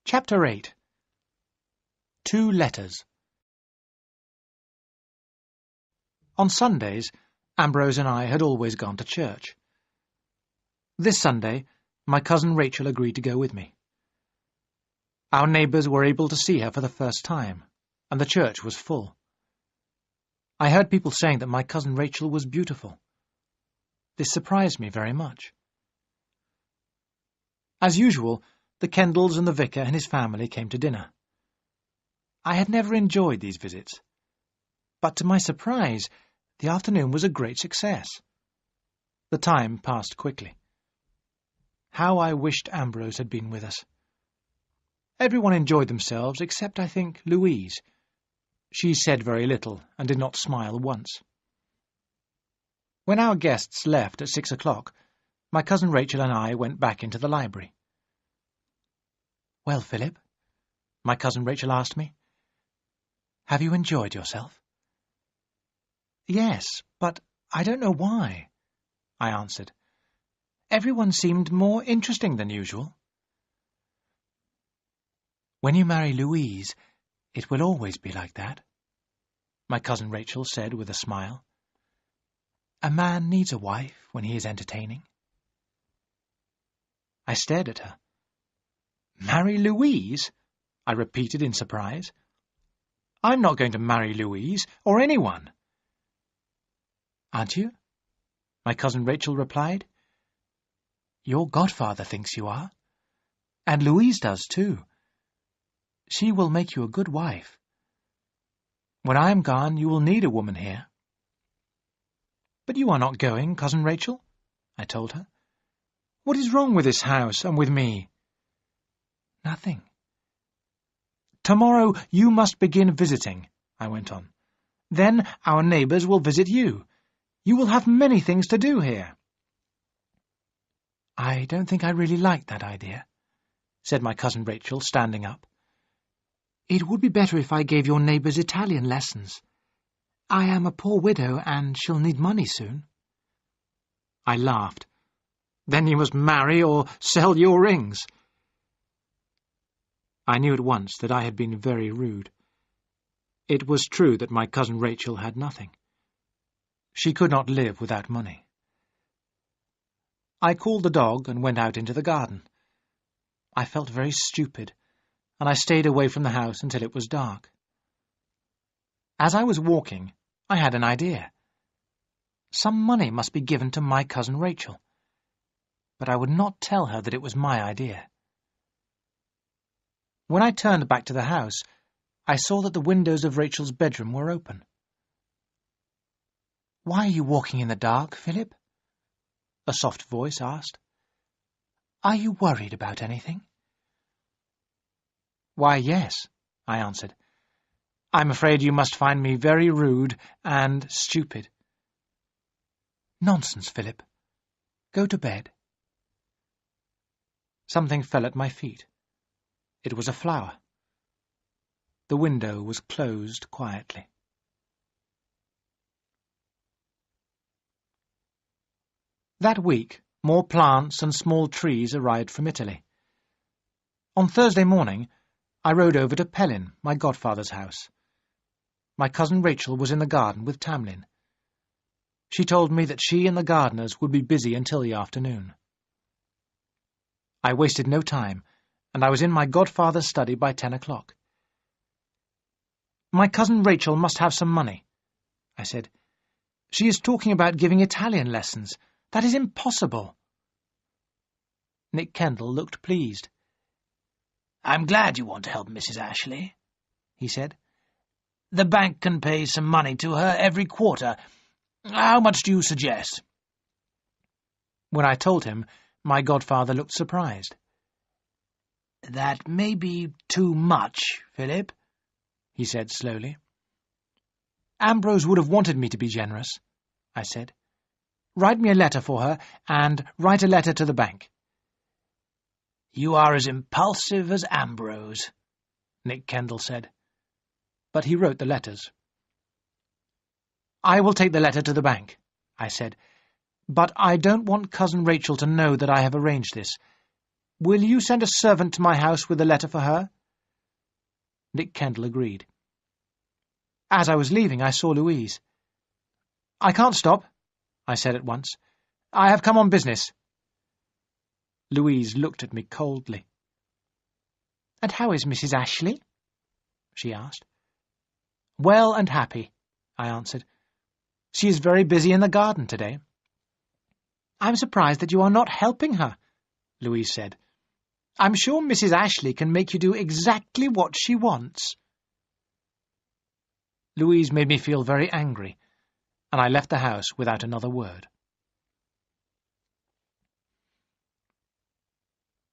Chapter 8. 2 Letters. On Sundays, Ambrose and I had always gone to church. This Sunday, my cousin Rachel agreed to go with me. Our neighbours were able to see her for the first time, and the church was full. I heard people saying that my cousin Rachel was beautiful. This surprised me very much. As usual, the Kendalls and the vicar and his family came to dinner. I had never enjoyed these visits, but to my surprise, the afternoon was a great success. The time passed quickly. How I wished Ambrose had been with us. Everyone enjoyed themselves except, I think, Louise. She said very little and did not smile once. When our guests left at 6 o'clock, my cousin Rachel and I went back into the library. "Well, Philip," my cousin Rachel asked me, "have you enjoyed yourself?" "Yes, but I don't know why," I answered. "Everyone seemed more interesting than usual." "When you marry Louise, it will always be like that," my cousin Rachel said with a smile. "A man needs a wife when he is entertaining." I stared at her. "Marry Louise?" I repeated in surprise. "I'm not going to marry Louise, or anyone." "Aren't you?" my cousin Rachel replied. "Your godfather thinks you are, and Louise does too. She will make you a good wife. When I am gone, you will need a woman here." "But you are not going, cousin Rachel," I told her. "What is wrong with this house and with me?" "Nothing." "Tomorrow you must begin visiting," I went on. "Then our neighbours will visit you. You will have many things to do here." "I don't think I really like that idea," said my cousin Rachel, standing up. "It would be better if I gave your neighbours Italian lessons. I am a poor widow, and shall need money soon." I laughed. "Then you must marry or sell your rings." I knew at once that I had been very rude. It was true that my cousin Rachel had nothing. She could not live without money. I called the dog and went out into the garden. I felt very stupid, and I stayed away from the house until it was dark. As I was walking, I had an idea. Some money must be given to my cousin Rachel, but I would not tell her that it was my idea. When I turned back to the house, I saw that the windows of Rachel's bedroom were open. "Why are you walking in the dark, Philip?" a soft voice asked. "Are you worried about anything?" "Why, yes," I answered. "I'm afraid you must find me very rude and stupid." "Nonsense, Philip. Go to bed." Something fell at my feet. It was a flower. The window was closed quietly. That week, more plants and small trees arrived from Italy. On Thursday morning, I rode over to Pellin, my godfather's house. My cousin Rachel was in the garden with Tamlin. She told me that she and the gardeners would be busy until the afternoon. I wasted no time, and I was in my godfather's study by 10 o'clock. "My cousin Rachel must have some money," I said. "She is talking about giving Italian lessons. That is impossible." Nick Kendall looked pleased. "I'm glad you want to help Mrs. Ashley," he said. The bank can pay some money to her every quarter. How much do you suggest?" When I told him, my godfather looked surprised. "That may be too much, Philip," he said slowly. "Ambrose would have wanted me to be generous," I said. "Write me a letter for her, and write a letter to the bank." "You are as impulsive as Ambrose," Nick Kendall said. But he wrote the letters. "I will take the letter to the bank," I said. "But I don't want Cousin Rachel to know that I have arranged this. Will you send a servant to my house with a letter for her?" Nick Kendall agreed. As I was leaving, I saw Louise. "I can't stop," I said at once. "I have come on business." Louise looked at me coldly. "And how is Mrs. Ashley?" she asked. "Well and happy," I answered. "She is very busy in the garden today." "I'm surprised that you are not helping her," Louise said. "I'm sure Mrs. Ashley can make you do exactly what she wants." Louise made me feel very angry, and I left the house without another word.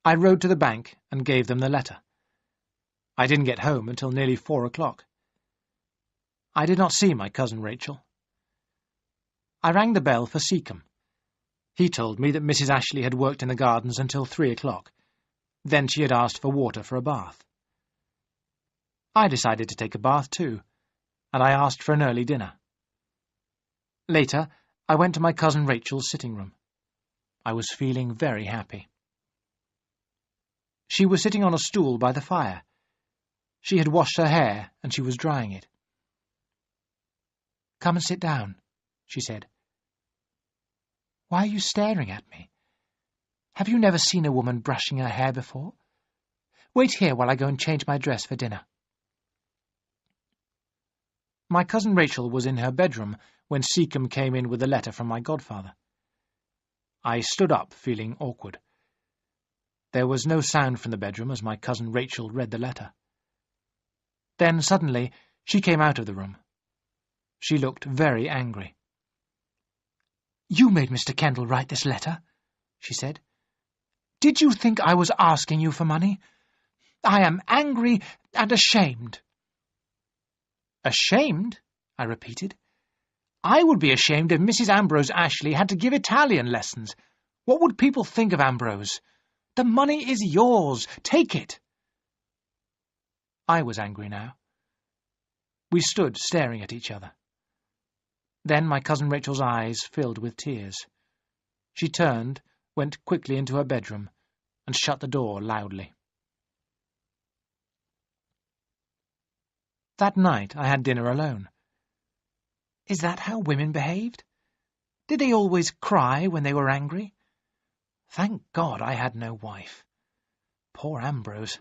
I rode to the bank and gave them the letter. I didn't get home until nearly 4 o'clock. I did not see my cousin Rachel. I rang the bell for Seacombe. He told me that Mrs. Ashley had worked in the gardens until 3 o'clock. Then she had asked for water for a bath. I decided to take a bath too, and I asked for an early dinner. Later, I went to my cousin Rachel's sitting room. I was feeling very happy. She was sitting on a stool by the fire. She had washed her hair, and she was drying it. "Come and sit down," she said. "Why are you staring at me? Have you never seen a woman brushing her hair before? Wait here while I go and change my dress for dinner." My cousin Rachel was in her bedroom when Seacombe came in with a letter from my godfather. I stood up, feeling awkward. There was no sound from the bedroom as my cousin Rachel read the letter. Then, suddenly, she came out of the room. She looked very angry. "You made Mr. Kendall write this letter," she said. "Did you think I was asking you for money? I am angry and ashamed." "Ashamed?" I repeated. "I would be ashamed if Mrs. Ambrose Ashley had to give Italian lessons. What would people think of Ambrose? The money is yours. Take it." I was angry now. We stood staring at each other. Then my cousin Rachel's eyes filled with tears. She turned, went quickly into her bedroom, and shut the door loudly. That night I had dinner alone. Is that how women behaved? Did they always cry when they were angry? Thank God I had no wife. Poor Ambrose.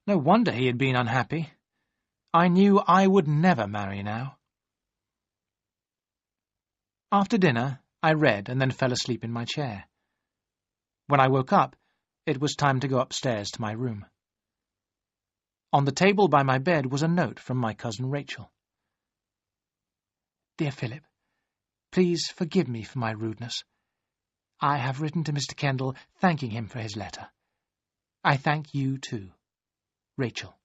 No wonder he had been unhappy. I knew I would never marry now. After dinner, I read and then fell asleep in my chair. When I woke up, it was time to go upstairs to my room. On the table by my bed was a note from my cousin Rachel. "Dear Philip, please forgive me for my rudeness. I have written to Mr. Kendall thanking him for his letter. I thank you too. Rachel."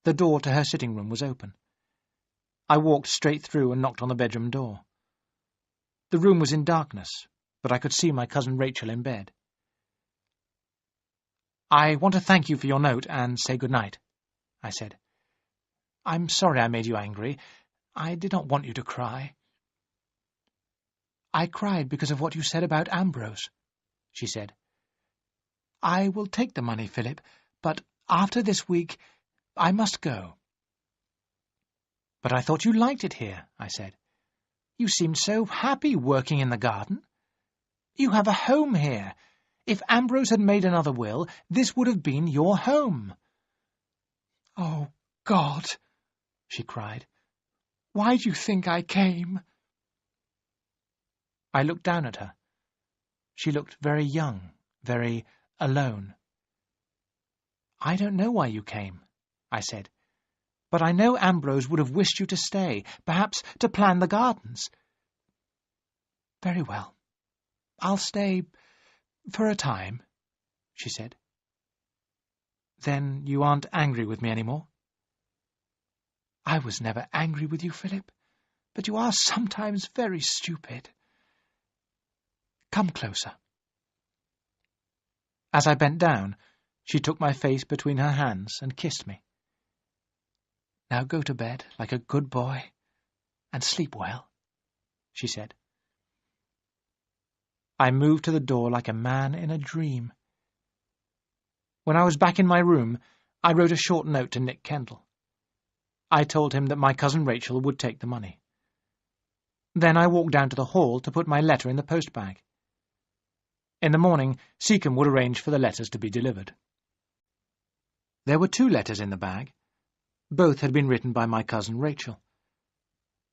The door to her sitting room was open. I walked straight through and knocked on the bedroom door. The room was in darkness, but I could see my cousin Rachel in bed. "I want to thank you for your note and say good night," I said. "I'm sorry I made you angry. I did not want you to cry." "I cried because of what you said about Ambrose," she said. "I will take the money, Philip, but after this week I must go." "But I thought you liked it here," I said. "You seemed so happy working in the garden. You have a home here. If Ambrose had made another will, this would have been your home." "Oh, God," she cried. "Why do you think I came?" I looked down at her. She looked very young, very alone. "I don't know why you came," I said. But I know Ambrose would have wished you to stay, perhaps to plan the gardens. Very well. I'll stay for a time, she said. Then you aren't angry with me any more? I was never angry with you, Philip, but you are sometimes very stupid. Come closer. As I bent down, she took my face between her hands and kissed me. Now go to bed like a good boy and sleep well, she said. I moved to the door like a man in a dream. When I was back in my room, I wrote a short note to Nick Kendall. I told him that my cousin Rachel would take the money. Then I walked down to the hall to put my letter in the postbag. In the morning, Seacombe would arrange for the letters to be delivered. There were 2 letters in the bag. Both had been written by my cousin Rachel.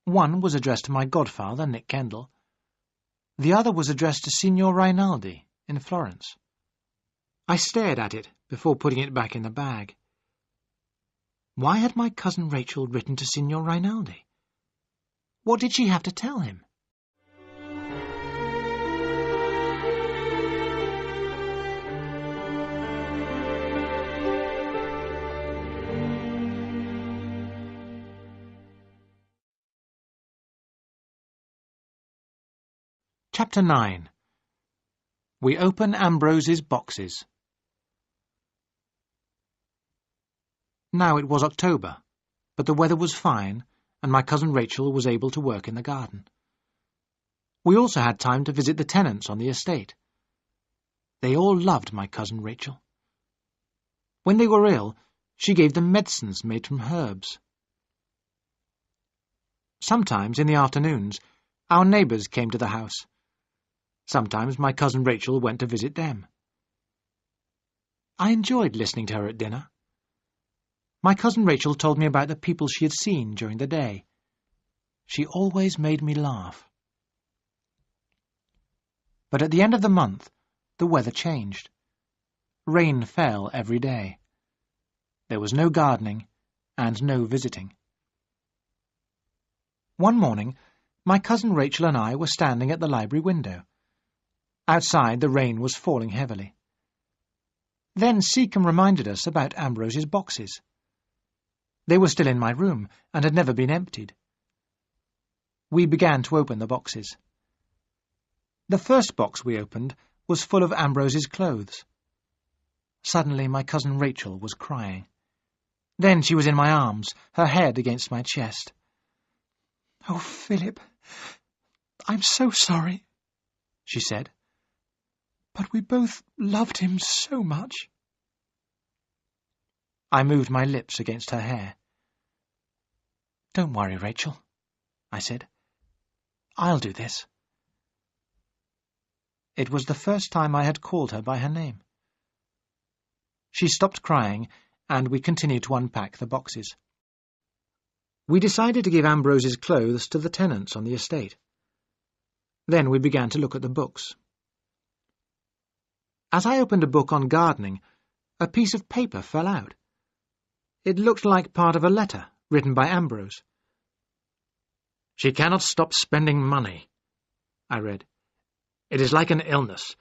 One was addressed to my godfather, Nick Kendall. The other was addressed to Signor Rinaldi in Florence. I stared at it before putting it back in the bag. Why had my cousin Rachel written to Signor Rinaldi? What did she have to tell him? Chapter 9. We open Ambrose's boxes. Now it was October, but the weather was fine, and my cousin Rachel was able to work in the garden. We also had time to visit the tenants on the estate. They all loved my cousin Rachel. When they were ill, she gave them medicines made from herbs. Sometimes, in the afternoons, our neighbours came to the house. Sometimes my cousin Rachel went to visit them. I enjoyed listening to her at dinner. My cousin Rachel told me about the people she had seen during the day. She always made me laugh. But at the end of the month, the weather changed. Rain fell every day. There was no gardening and no visiting. One morning, my cousin Rachel and I were standing at the library window. Outside, the rain was falling heavily. Then Seacombe reminded us about Ambrose's boxes. They were still in my room and had never been emptied. We began to open the boxes. The first box we opened was full of Ambrose's clothes. Suddenly my cousin Rachel was crying. Then she was in my arms, her head against my chest. "Oh, Philip, I'm so sorry," she said. "But we both loved him so much." I moved my lips against her hair. "Don't worry, Rachel," I said. "I'll do this." It was the first time I had called her by her name. She stopped crying, and we continued to unpack the boxes. We decided to give Ambrose's clothes to the tenants on the estate. Then we began to look at the books. As I opened a book on gardening, a piece of paper fell out. It looked like part of a letter written by Ambrose. "She cannot stop spending money," I read. "It is like an illness.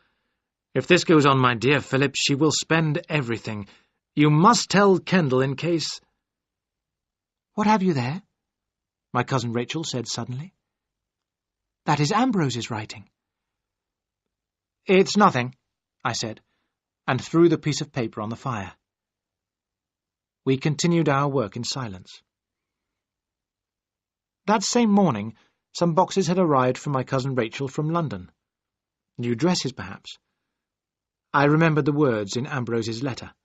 If this goes on, my dear Philip, she will spend everything. You must tell Kendall in case—" "What have you there?" my cousin Rachel said suddenly. "That is Ambrose's writing." "It's nothing," I said, and threw the piece of paper on the fire. We continued our work in silence. That same morning, some boxes had arrived from my cousin Rachel from London. New dresses, perhaps. I remembered the words in Ambrose's letter.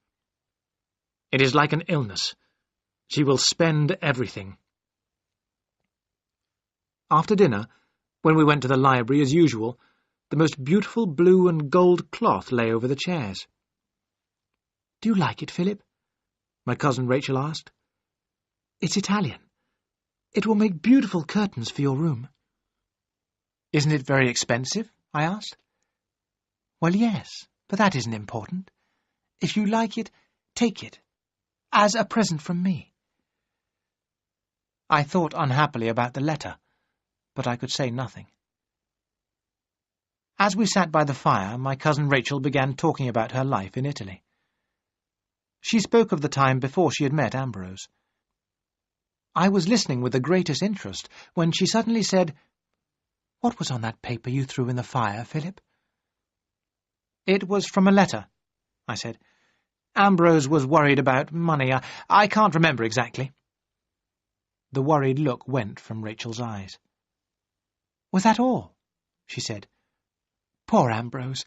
"It is like an illness. She will spend everything." After dinner, when we went to the library as usual, the most beautiful blue and gold cloth lay over the chairs. "Do you like it, Philip?" my cousin Rachel asked. "It's Italian. It will make beautiful curtains for your room." "Isn't it very expensive?" I asked. "Well, yes, but that isn't important. If you like it, take it, as a present from me." I thought unhappily about the letter, but I could say nothing. As we sat by the fire, my cousin Rachel began talking about her life in Italy. She spoke of the time before she had met Ambrose. I was listening with the greatest interest when she suddenly said, "What was on that paper you threw in the fire, Philip?" "It was from a letter," I said. "Ambrose was worried about money. I can't remember exactly." The worried look went from Rachel's eyes. "Was that all?" she said. "Poor Ambrose.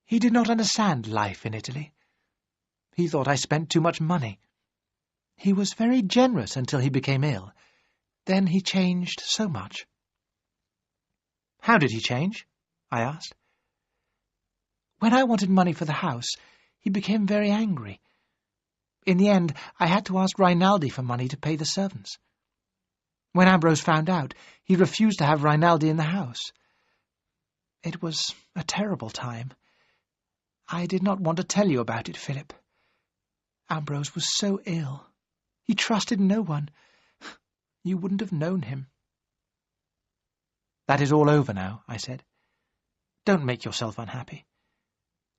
He did not understand life in Italy. He thought I spent too much money. He was very generous until he became ill. Then he changed so much." "How did he change?" I asked. "When I wanted money for the house, he became very angry. In the end, I had to ask Rinaldi for money to pay the servants. When Ambrose found out, he refused to have Rinaldi in the house. It was a terrible time. I did not want to tell you about it, Philip. Ambrose was so ill. He trusted no one. You wouldn't have known him." "That is all over now," I said. "Don't make yourself unhappy.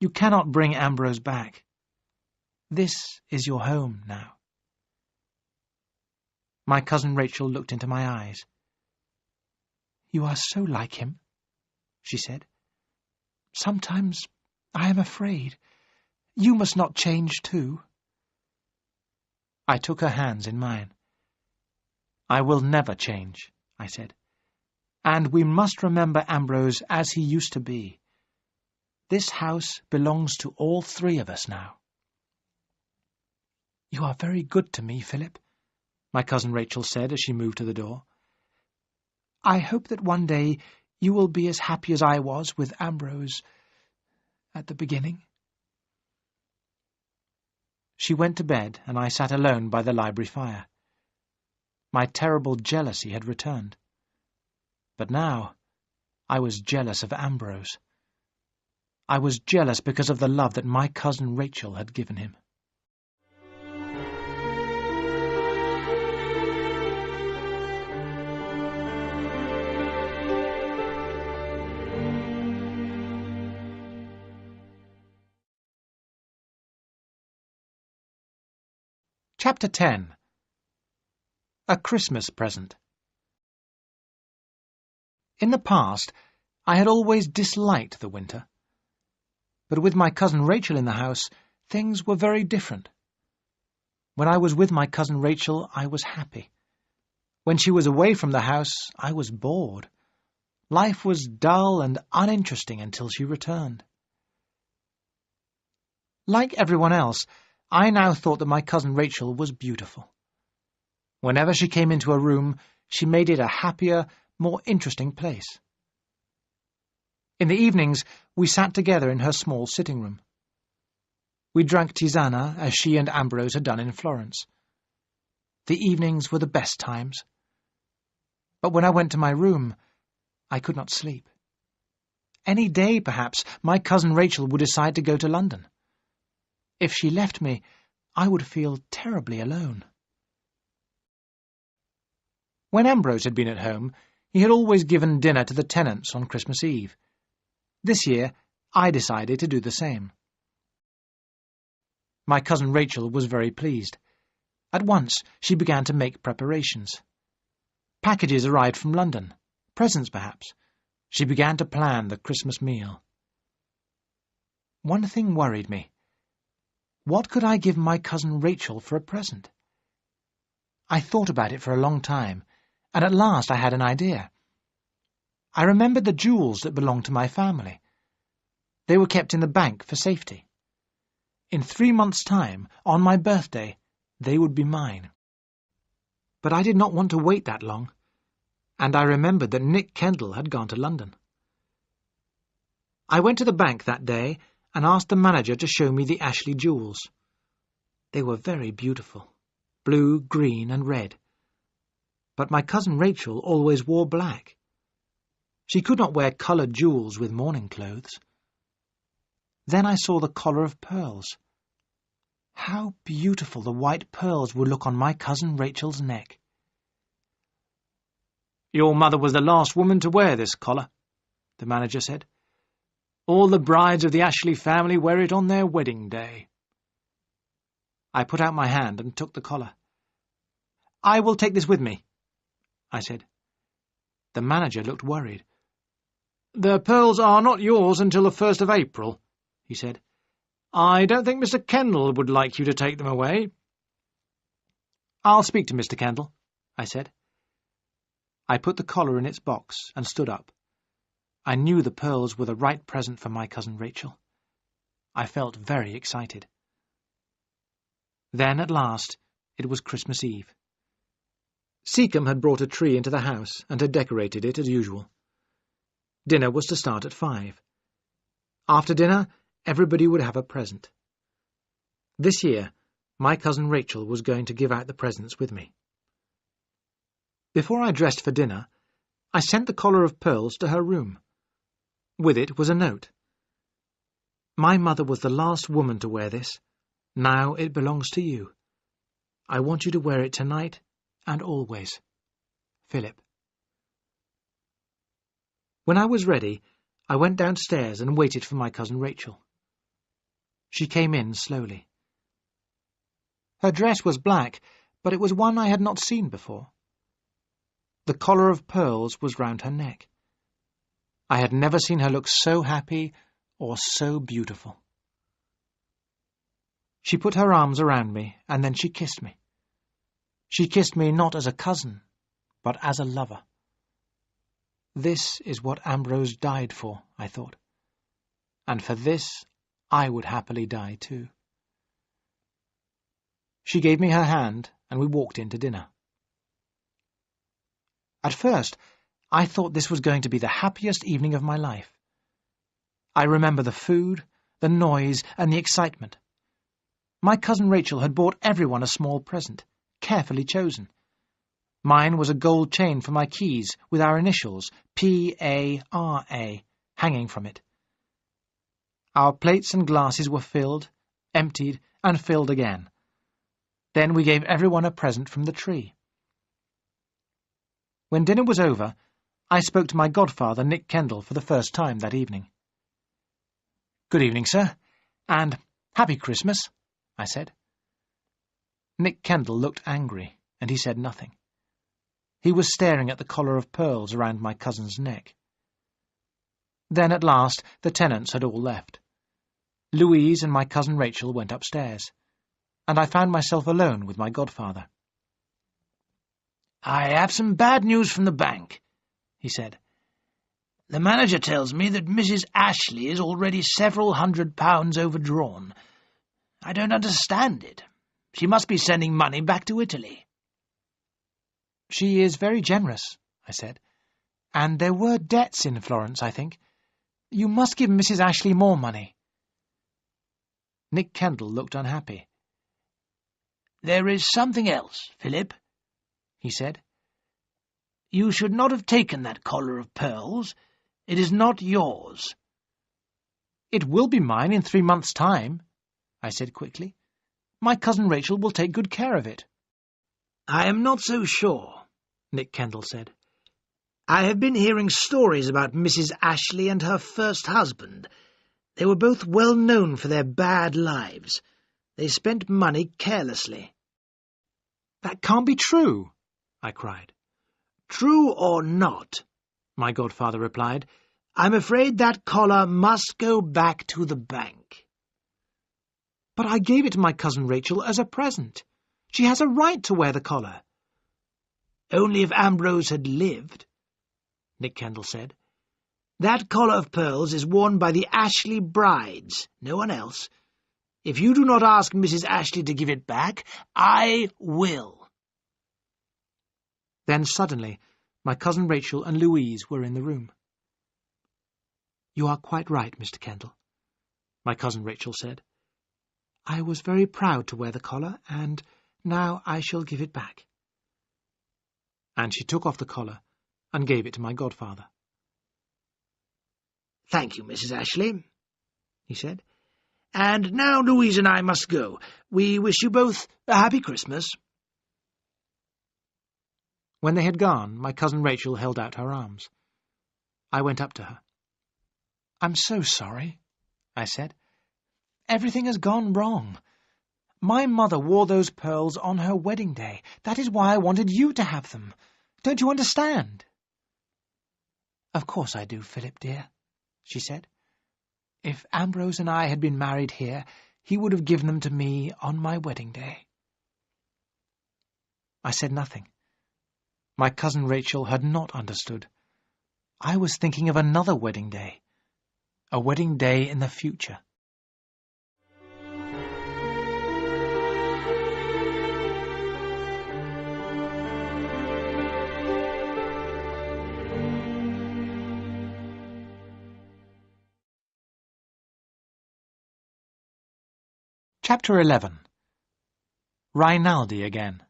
You cannot bring Ambrose back. This is your home now." My cousin Rachel looked into my eyes. "You are so like him," she said. "Sometimes I am afraid. You must not change too." I took her hands in mine. "I will never change," I said. "And we must remember Ambrose as he used to be. This house belongs to all three of us now." "You are very good to me, Philip," my cousin Rachel said as she moved to the door. "I hope that one day you will be as happy as I was with Ambrose at the beginning." She went to bed, and I sat alone by the library fire. My terrible jealousy had returned. But now I was jealous of Ambrose. I was jealous because of the love that my cousin Rachel had given him. Chapter 10. A Christmas Present. In the past, I had always disliked the winter. But with my cousin Rachel in the house, things were very different. When I was with my cousin Rachel, I was happy. When she was away from the house, I was bored. Life was dull and uninteresting until she returned. Like everyone else, I now thought that my cousin Rachel was beautiful. Whenever she came into a room, she made it a happier, more interesting place. In the evenings, we sat together in her small sitting room. We drank tisana, as she and Ambrose had done in Florence. The evenings were the best times. But when I went to my room, I could not sleep. Any day, perhaps, my cousin Rachel would decide to go to London. If she left me, I would feel terribly alone. When Ambrose had been at home, he had always given dinner to the tenants on Christmas Eve. This year, I decided to do the same. My cousin Rachel was very pleased. At once, she began to make preparations. Packages arrived from London, presents perhaps. She began to plan the Christmas meal. One thing worried me. What could I give my cousin Rachel for a present? I thought about it for a long time, and at last I had an idea. I remembered the jewels that belonged to my family. They were kept in the bank for safety. In 3 months' time, on my birthday, they would be mine. But I did not want to wait that long, and I remembered that Nick Kendall had gone to London. I went to the bank that day and asked the manager to show me the Ashley jewels. They were very beautiful, blue, green, and red. But my cousin Rachel always wore black. She could not wear coloured jewels with morning clothes. Then I saw the collar of pearls. How beautiful the white pearls would look on my cousin Rachel's neck. "Your mother was the last woman to wear this collar," the manager said. "All the brides of the Ashley family wear it on their wedding day." I put out my hand and took the collar. "I will take this with me," I said. The manager looked worried. "The pearls are not yours until the 1st of April, he said. "I don't think Mr. Kendall would like you to take them away." "I'll speak to Mr. Kendall," I said. I put the collar in its box and stood up. I knew the pearls were the right present for my cousin Rachel. I felt very excited. Then, at last, it was Christmas Eve. Seacombe had brought a tree into the house and had decorated it as usual. Dinner was to start at 5. After dinner, everybody would have a present. This year, my cousin Rachel was going to give out the presents with me. Before I dressed for dinner, I sent the collar of pearls to her room. With it was a note. "My mother was the last woman to wear this. Now it belongs to you. I want you to wear it tonight and always. Philip." When I was ready, I went downstairs and waited for my cousin Rachel. She came in slowly. Her dress was black, but it was one I had not seen before. The collar of pearls was round her neck. I had never seen her look so happy or so beautiful. She put her arms around me, and then she kissed me. She kissed me not as a cousin, but as a lover. This is what Ambrose died for, I thought. And for this I would happily die too. She gave me her hand, and we walked in to dinner. At first, I thought this was going to be the happiest evening of my life. I remember the food, the noise, and the excitement. My cousin Rachel had bought everyone a small present, carefully chosen. Mine was a gold chain for my keys, with our initials, P.A.R.A., hanging from it. Our plates and glasses were filled, emptied, and filled again. Then we gave everyone a present from the tree. When dinner was over, I spoke to my godfather, Nick Kendall, for the first time that evening. "Good evening, sir, and Happy Christmas," I said. Nick Kendall looked angry, and he said nothing. He was staring at the collar of pearls around my cousin's neck. Then, at last, the tenants had all left. Louise and my cousin Rachel went upstairs, and I found myself alone with my godfather. "I have some bad news from the bank," he said. "The manager tells me that Mrs. Ashley is already several £100 overdrawn. I don't understand it. She must be sending money back to Italy." "She is very generous," I said. "And there were debts in Florence, I think. You must give Mrs. Ashley more money." Nick Kendall looked unhappy. "There is something else, Philip," he said. "You should not have taken that collar of pearls. It is not yours." "It will be mine in 3 months' time," I said quickly. "My cousin Rachel will take good care of it." "I am not so sure," Nick Kendall said. "I have been hearing stories about Mrs. Ashley and her first husband. They were both well known for their bad lives. They spent money carelessly." "That can't be true," I cried. "True or not," my godfather replied, "I'm afraid that collar must go back to the bank." "But I gave it to my cousin Rachel as a present. She has a right to wear the collar." "Only if Ambrose had lived," Nick Kendall said. "That collar of pearls is worn by the Ashley brides, no one else. If you do not ask Mrs. Ashley to give it back, I will." Then suddenly my cousin Rachel and Louise were in the room. "You are quite right, Mr. Kendall," my cousin Rachel said. "I was very proud to wear the collar, and now I shall give it back." And she took off the collar and gave it to my godfather. "Thank you, Mrs. Ashley," he said. "And now Louise and I must go. We wish you both a happy Christmas." When they had gone, my cousin Rachel held out her arms. I went up to her. "I'm so sorry," I said. "Everything has gone wrong. My mother wore those pearls on her wedding day. That is why I wanted you to have them. Don't you understand?" "Of course I do, Philip, dear," she said. "If Ambrose and I had been married here, he would have given them to me on my wedding day." I said nothing. My cousin Rachel had not understood. I was thinking of another wedding day, a wedding day in the future. Chapter 11. Rinaldi again.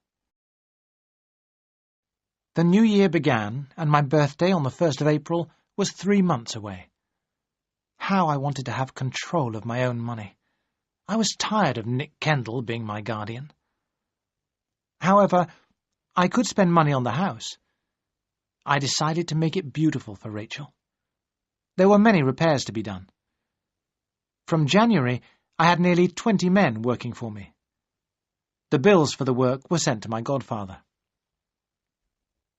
The new year began, and my birthday on the 1st of April was 3 months away. How I wanted to have control of my own money. I was tired of Nick Kendall being my guardian. However, I could spend money on the house. I decided to make it beautiful for Rachel. There were many repairs to be done. From January, I had nearly 20 men working for me. The bills for the work were sent to my godfather.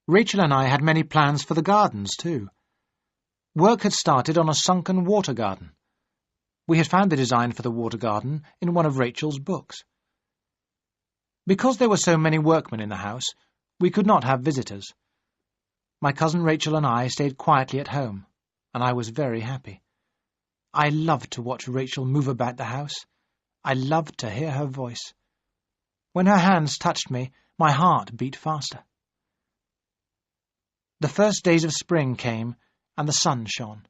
Rachel and I had many plans for the gardens, too. Work had started on a sunken water garden. We had found the design for the water garden in one of Rachel's books. Because there were so many workmen in the house, we could not have visitors. My cousin Rachel and I stayed quietly at home, and I was very happy. I loved to watch Rachel move about the house. I loved to hear her voice. When her hands touched me, my heart beat faster. The first days of spring came, and the sun shone.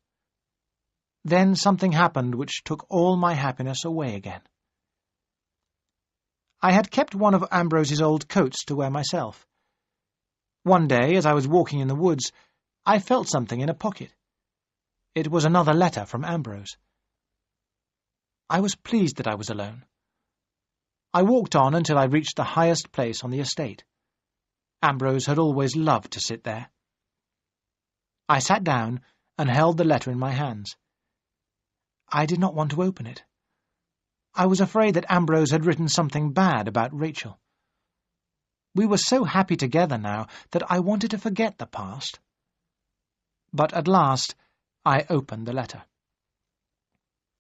Then something happened which took all my happiness away again. I had kept one of Ambrose's old coats to wear myself. One day, as I was walking in the woods, I felt something in a pocket. It was another letter from Ambrose. I was pleased that I was alone. I walked on until I reached the highest place on the estate. Ambrose had always loved to sit there. I sat down and held the letter in my hands. I did not want to open it. I was afraid that Ambrose had written something bad about Rachel. We were so happy together now that I wanted to forget the past. But at last I opened the letter.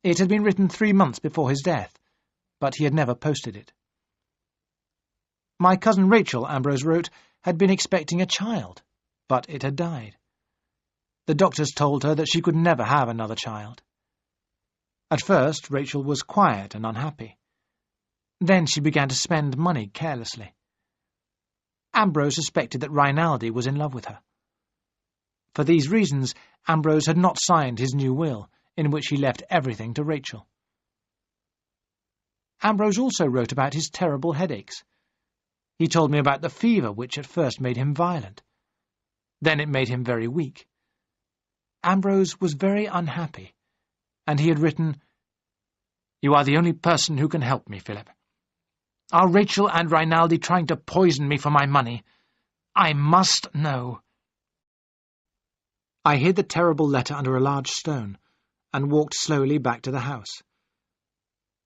It had been written 3 months before his death, but he had never posted it. My cousin Rachel, Ambrose wrote, had been expecting a child, but it had died. The doctors told her that she could never have another child. At first, Rachel was quiet and unhappy. Then she began to spend money carelessly. Ambrose suspected that Rinaldi was in love with her. For these reasons, Ambrose had not signed his new will, in which he left everything to Rachel. Ambrose also wrote about his terrible headaches. He told me about the fever which at first made him violent. Then it made him very weak. Ambrose was very unhappy, and he had written, "You are the only person who can help me, Philip. Are Rachel and Rinaldi trying to poison me for my money? I must know." I hid the terrible letter under a large stone, and walked slowly back to the house.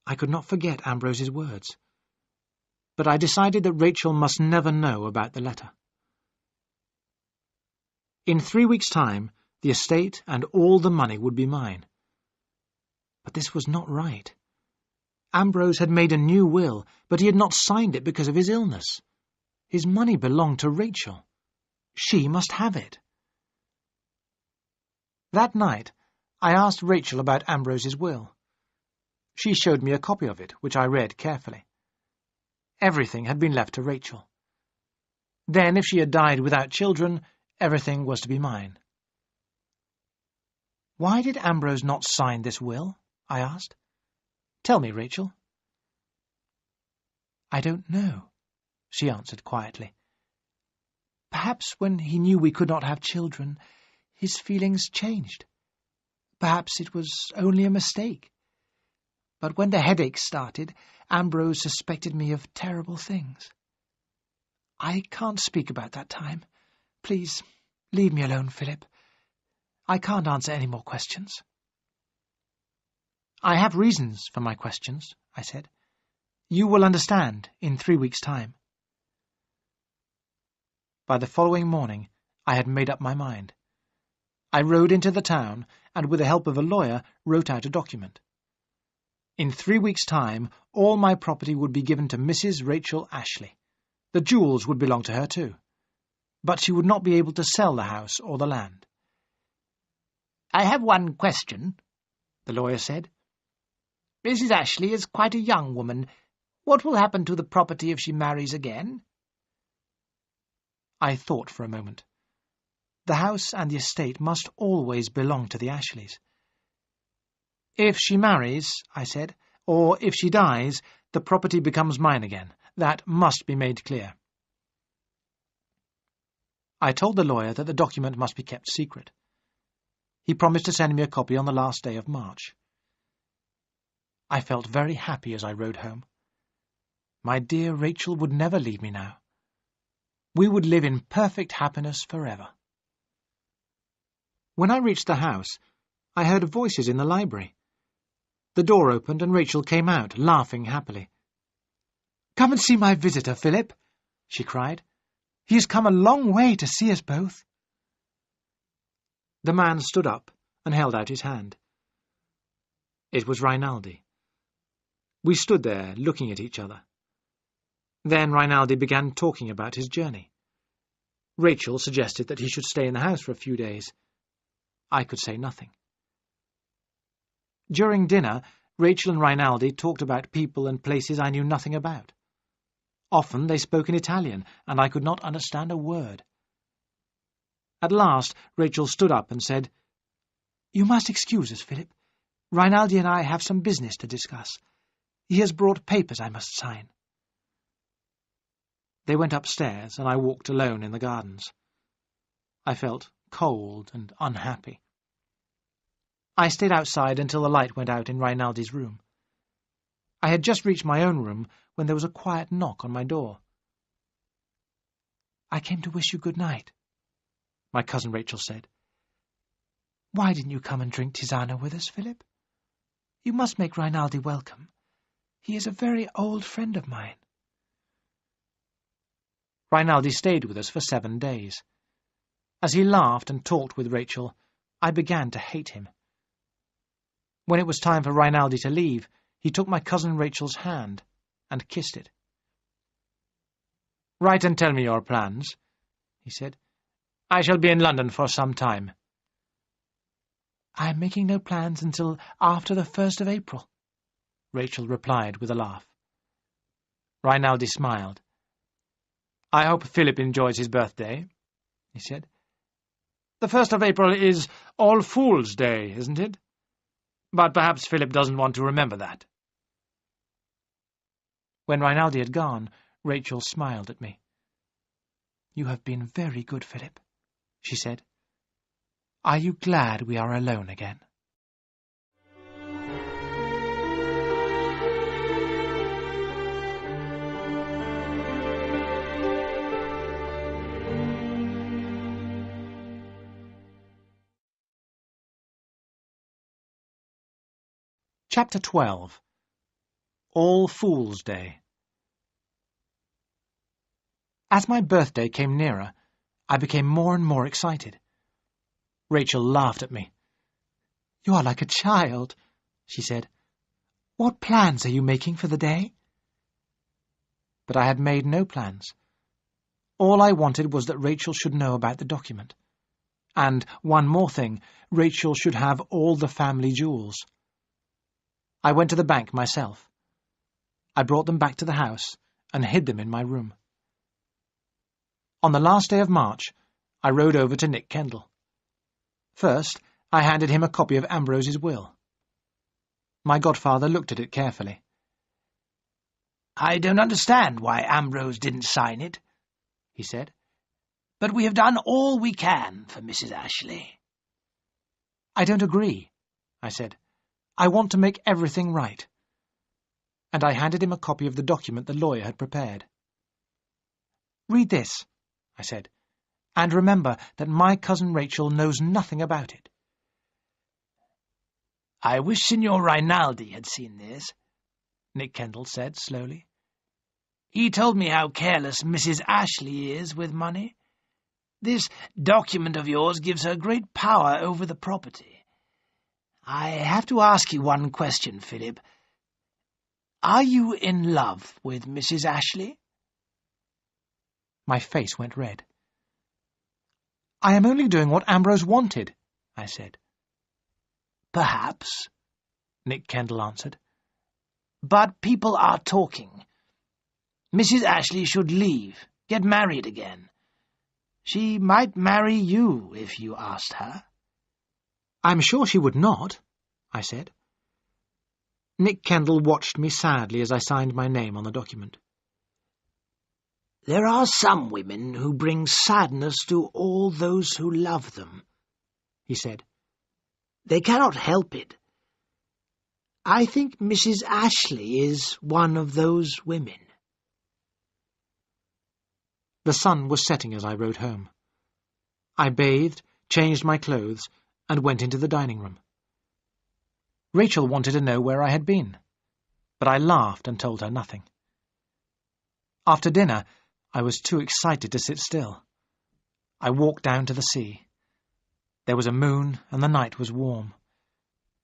I could not forget Ambrose's words, but I decided that Rachel must never know about the letter. In 3 weeks' time, the estate and all the money would be mine. But this was not right. Ambrose had made a new will, but he had not signed it because of his illness. His money belonged to Rachel. She must have it. That night, I asked Rachel about Ambrose's will. She showed me a copy of it, which I read carefully. Everything had been left to Rachel. Then, if she had died without children, everything was to be mine. "Why did Ambrose not sign this will?" I asked. "Tell me, Rachel." "I don't know," she answered quietly. "Perhaps when he knew we could not have children, his feelings changed. Perhaps it was only a mistake. But when the headache started, Ambrose suspected me of terrible things. I can't speak about that time. Please, leave me alone, Philip. I can't answer any more questions. I have reasons for my questions, I said. You will understand in 3 weeks' time. By the following morning, I had made up my mind. I rode into the town and, with the help of a lawyer, wrote out a document. In 3 weeks' time, all my property would be given to Mrs. Rachel Ashley. The jewels would belong to her too. But she would not be able to sell the house or the land. I have one question, the lawyer said. Mrs. Ashley is quite a young woman. What will happen to the property if she marries again? I thought for a moment. The house and the estate must always belong to the Ashleys. If she marries, I said, or if she dies, the property becomes mine again. That must be made clear. I told the lawyer that the document must be kept secret. He promised to send me a copy on the last day of March. I felt very happy as I rode home. My dear Rachel would never leave me now. We would live in perfect happiness forever. When I reached the house, I heard voices in the library. The door opened and Rachel came out, laughing happily. "Come and see my visitor, Philip," she cried. "He has come a long way to see us both." The man stood up and held out his hand. It was Rinaldi. We stood there, looking at each other. Then Rinaldi began talking about his journey. Rachel suggested that he should stay in the house for a few days. I could say nothing. During dinner, Rachel and Rinaldi talked about people and places I knew nothing about. Often they spoke in Italian, and I could not understand a word. At last, Rachel stood up and said, "You must excuse us, Philip. Rinaldi and I have some business to discuss. He has brought papers I must sign." They went upstairs, and I walked alone in the gardens. I felt cold and unhappy. I stayed outside until the light went out in Rinaldi's room. I had just reached my own room when there was a quiet knock on my door. "I came to wish you good night," my cousin Rachel said. "Why didn't you come and drink tisana with us, Philip? You must make Rinaldi welcome. He is a very old friend of mine." Rinaldi stayed with us for 7 days. As he laughed and talked with Rachel, I began to hate him. When it was time for Rinaldi to leave, he took my cousin Rachel's hand and kissed it. "Write and tell me your plans," he said. "I shall be in London for some time." "I am making no plans until after the 1st of April," Rachel replied with a laugh. Rinaldi smiled. "I hope Philip enjoys his birthday," he said. "The 1st of April is All Fool's Day, isn't it? But perhaps Philip doesn't want to remember that." When Rinaldi had gone, Rachel smiled at me. "You have been very good, Philip," she said. "Are you glad we are alone again?" Chapter 12. All Fool's Day. As my birthday came nearer, I became more and more excited. Rachel laughed at me. "You are like a child," she said. "What plans are you making for the day?" But I had made no plans. All I wanted was that Rachel should know about the document. And, one more thing, Rachel should have all the family jewels. I went to the bank myself. I brought them back to the house and hid them in my room. On the last day of March, I rode over to Nick Kendall. First, I handed him a copy of Ambrose's will. My godfather looked at it carefully. "I don't understand why Ambrose didn't sign it," he said. "But we have done all we can for Mrs. Ashley." "I don't agree," I said. "I want to make everything right." And I handed him a copy of the document the lawyer had prepared. "Read this," I said. And remember that my cousin Rachel knows nothing about it." "I wish Signor Rinaldi had seen this," Nick Kendall said slowly. "He told me how careless Mrs. Ashley is with money. This document of yours gives her great power over the property. I have to ask you one question, Philip. Are you in love with Mrs. Ashley?" My face went red. "I am only doing what Ambrose wanted," I said. "Perhaps," Nick Kendall answered. "But people are talking. Mrs. Ashley should leave, get married again. She might marry you if you asked her." "I'm sure she would not," I said. Nick Kendall watched me sadly as I signed my name on the document. "There are some women who bring sadness to all those who love them," he said. "They cannot help it. I think Mrs. Ashley is one of those women." The sun was setting as I rode home. I bathed, changed my clothes, and went into the dining room. Rachel wanted to know where I had been, but I laughed and told her nothing. After dinner, I was too excited to sit still. I walked down to the sea. There was a moon, and the night was warm.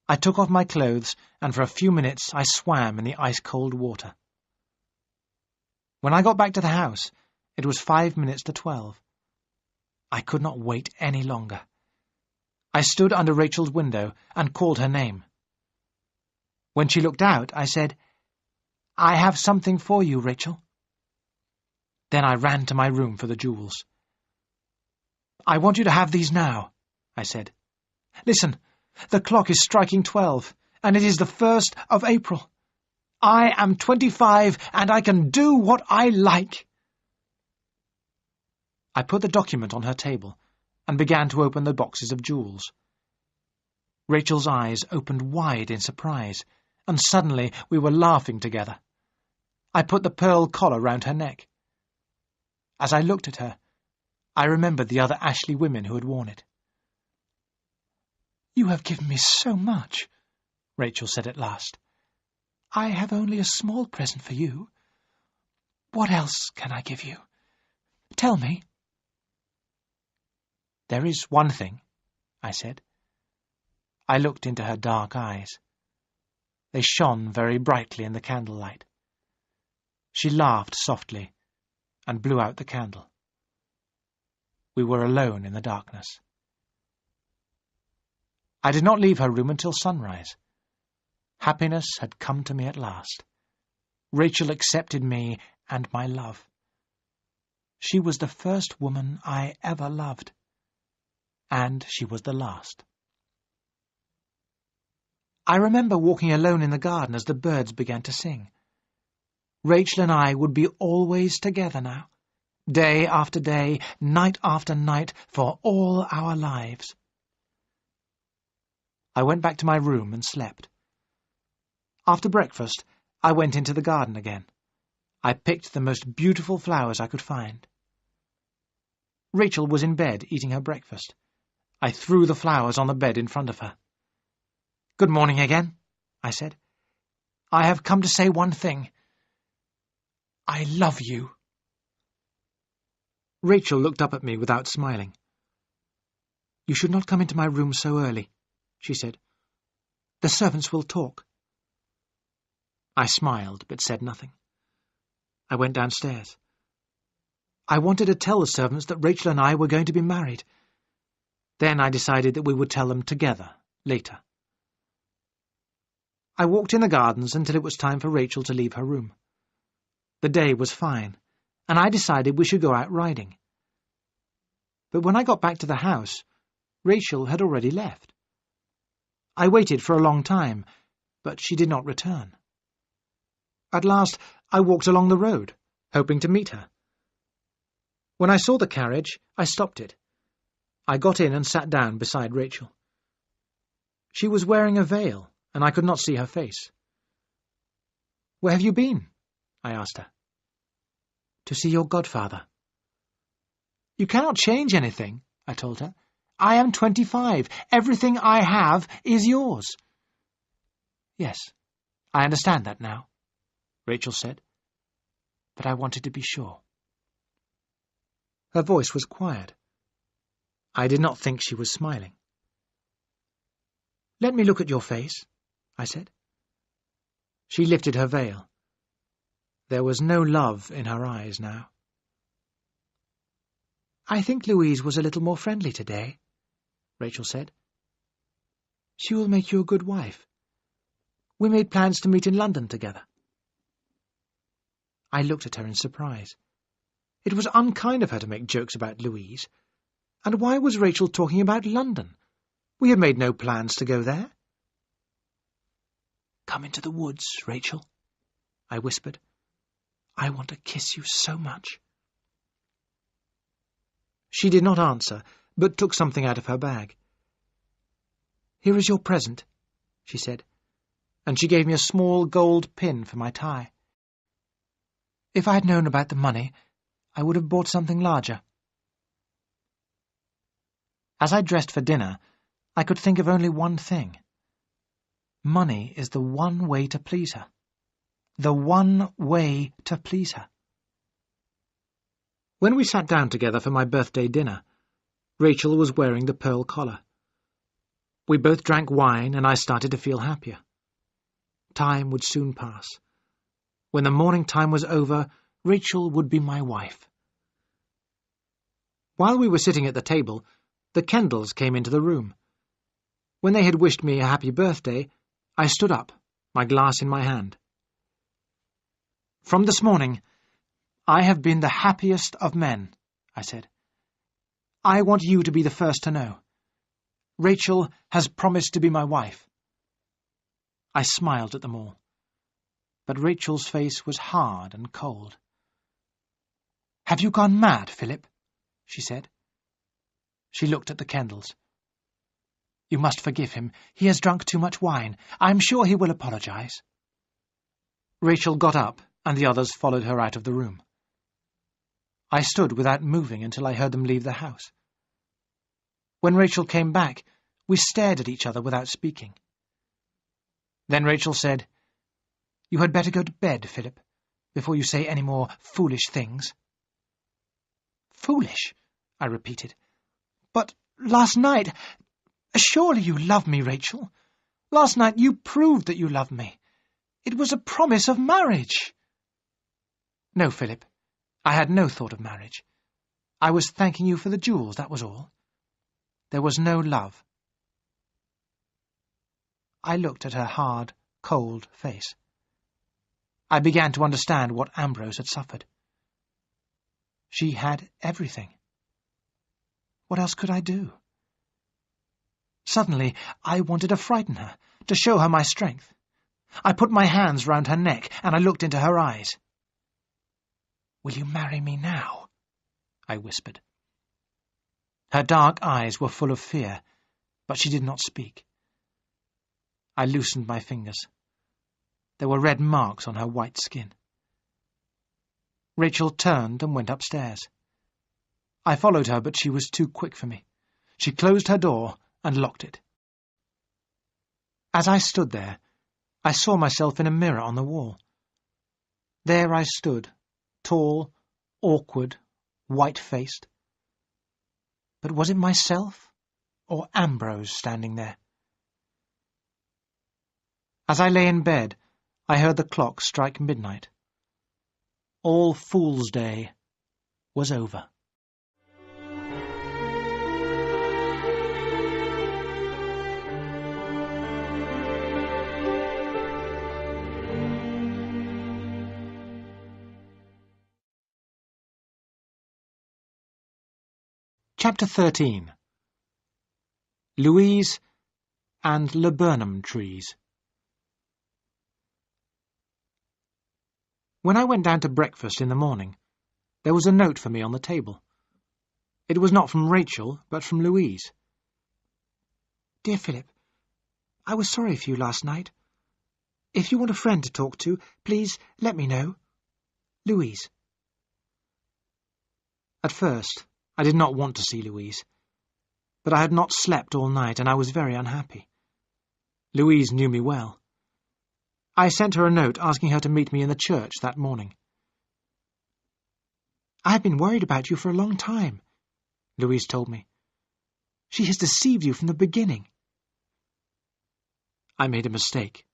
I took off my clothes, and for a few minutes I swam in the ice-cold water. When I got back to the house, it was 5 minutes to 12. I could not wait any longer. I stood under Rachel's window and called her name. When she looked out, I said, "I have something for you, Rachel." Then I ran to my room for the jewels. "I want you to have these now," I said. "Listen, the clock is striking 12, and it is the 1st of April. I am 25, and I can do what I like." I put the document on her table and began to open the boxes of jewels. Rachel's eyes opened wide in surprise, and suddenly we were laughing together. I put the pearl collar round her neck. As I looked at her, I remembered the other Ashley women who had worn it. "You have given me so much," Rachel said at last. "I have only a small present for you. What else can I give you? Tell me." "There is one thing," I said. I looked into her dark eyes. They shone very brightly in the candlelight. She laughed softly and blew out the candle. We were alone in the darkness. I did not leave her room until sunrise. Happiness had come to me at last. Rachel accepted me and my love. She was the first woman I ever loved, and she was the last. I remember walking alone in the garden as the birds began to sing. Rachel and I would be always together now, day after day, night after night, for all our lives. I went back to my room and slept. After breakfast, I went into the garden again. I picked the most beautiful flowers I could find. Rachel was in bed eating her breakfast. I threw the flowers on the bed in front of her. "Good morning again," I said. "I have come to say one thing. I love you." Rachel looked up at me without smiling. "You should not come into my room so early," she said. "The servants will talk." I smiled, but said nothing. I went downstairs. I wanted to tell the servants that Rachel and I were going to be married. Then I decided that we would tell them together, later. I walked in the gardens until it was time for Rachel to leave her room. The day was fine, and I decided we should go out riding. But when I got back to the house, Rachel had already left. I waited for a long time, but she did not return. At last, I walked along the road, hoping to meet her. When I saw the carriage, I stopped it. I got in and sat down beside Rachel. She was wearing a veil, and I could not see her face. "Where have you been?" I asked her. "To see your godfather." You cannot change anything, I told her. I am 25. Everything I have is yours. Yes, I understand that now, Rachel said, but I wanted to be sure. Her voice was quiet. I did not think she was smiling. Let me look at your face, I said. She lifted her veil. There was no love in her eyes now. I think Louise was a little more friendly today, Rachel said. She will make you a good wife. We made plans to meet in London together. I looked at her in surprise. It was unkind of her to make jokes about Louise. And why was Rachel talking about London? We had made no plans to go there. Come into the woods, Rachel, I whispered. I want to kiss you so much. She did not answer, but took something out of her bag. Here is your present, she said, and she gave me a small gold pin for my tie. If I had known about the money, I would have bought something larger. As I dressed for dinner, I could think of only one thing. Money is the one way to please her. The one way to please her. When we sat down together for my birthday dinner, Rachel was wearing the pearl collar. We both drank wine, and I started to feel happier. Time would soon pass. When the morning time was over, Rachel would be my wife. While we were sitting at the table, the Kendalls came into the room. When they had wished me a happy birthday, I stood up, my glass in my hand. From this morning, I have been the happiest of men, I said. I want you to be the first to know. Rachel has promised to be my wife. I smiled at them all, but Rachel's face was hard and cold. Have you gone mad, Philip? She said. She looked at the Kendalls. You must forgive him. He has drunk too much wine. I am sure he will apologize. Rachel got up, and the others followed her out of the room. I stood without moving until I heard them leave the house. When Rachel came back, we stared at each other without speaking. Then Rachel said, You had better go to bed, Philip, before you say any more foolish things. Foolish, I repeated. But last night... Surely you love me, Rachel. Last night you proved that you loved me. It was a promise of marriage. No, Philip, I had no thought of marriage. I was thanking you for the jewels, that was all. There was no love. I looked at her hard, cold face. I began to understand what Ambrose had suffered. She had everything. What else could I do? Suddenly, I wanted to frighten her, to show her my strength. I put my hands round her neck, and I looked into her eyes. Will you marry me now? I whispered. Her dark eyes were full of fear, but she did not speak. I loosened my fingers. There were red marks on her white skin. Rachel turned and went upstairs. I followed her, but she was too quick for me. She closed her door and locked it. As I stood there, I saw myself in a mirror on the wall. There I stood, tall, awkward, white-faced. But was it myself or Ambrose standing there? As I lay in bed, I heard the clock strike midnight. All Fool's Day was over. Chapter 13. Louise and Laburnum Trees. When I went down to breakfast in the morning, there was a note for me on the table. It was not from Rachel, but from Louise. Dear Philip, I was sorry for you last night. If you want a friend to talk to, please let me know. Louise. At first, I did not want to see Louise, but I had not slept all night and I was very unhappy. Louise knew me well. I sent her a note asking her to meet me in the church that morning. "I have been worried about you for a long time," Louise told me. "She has deceived you from the beginning." "I made a mistake,"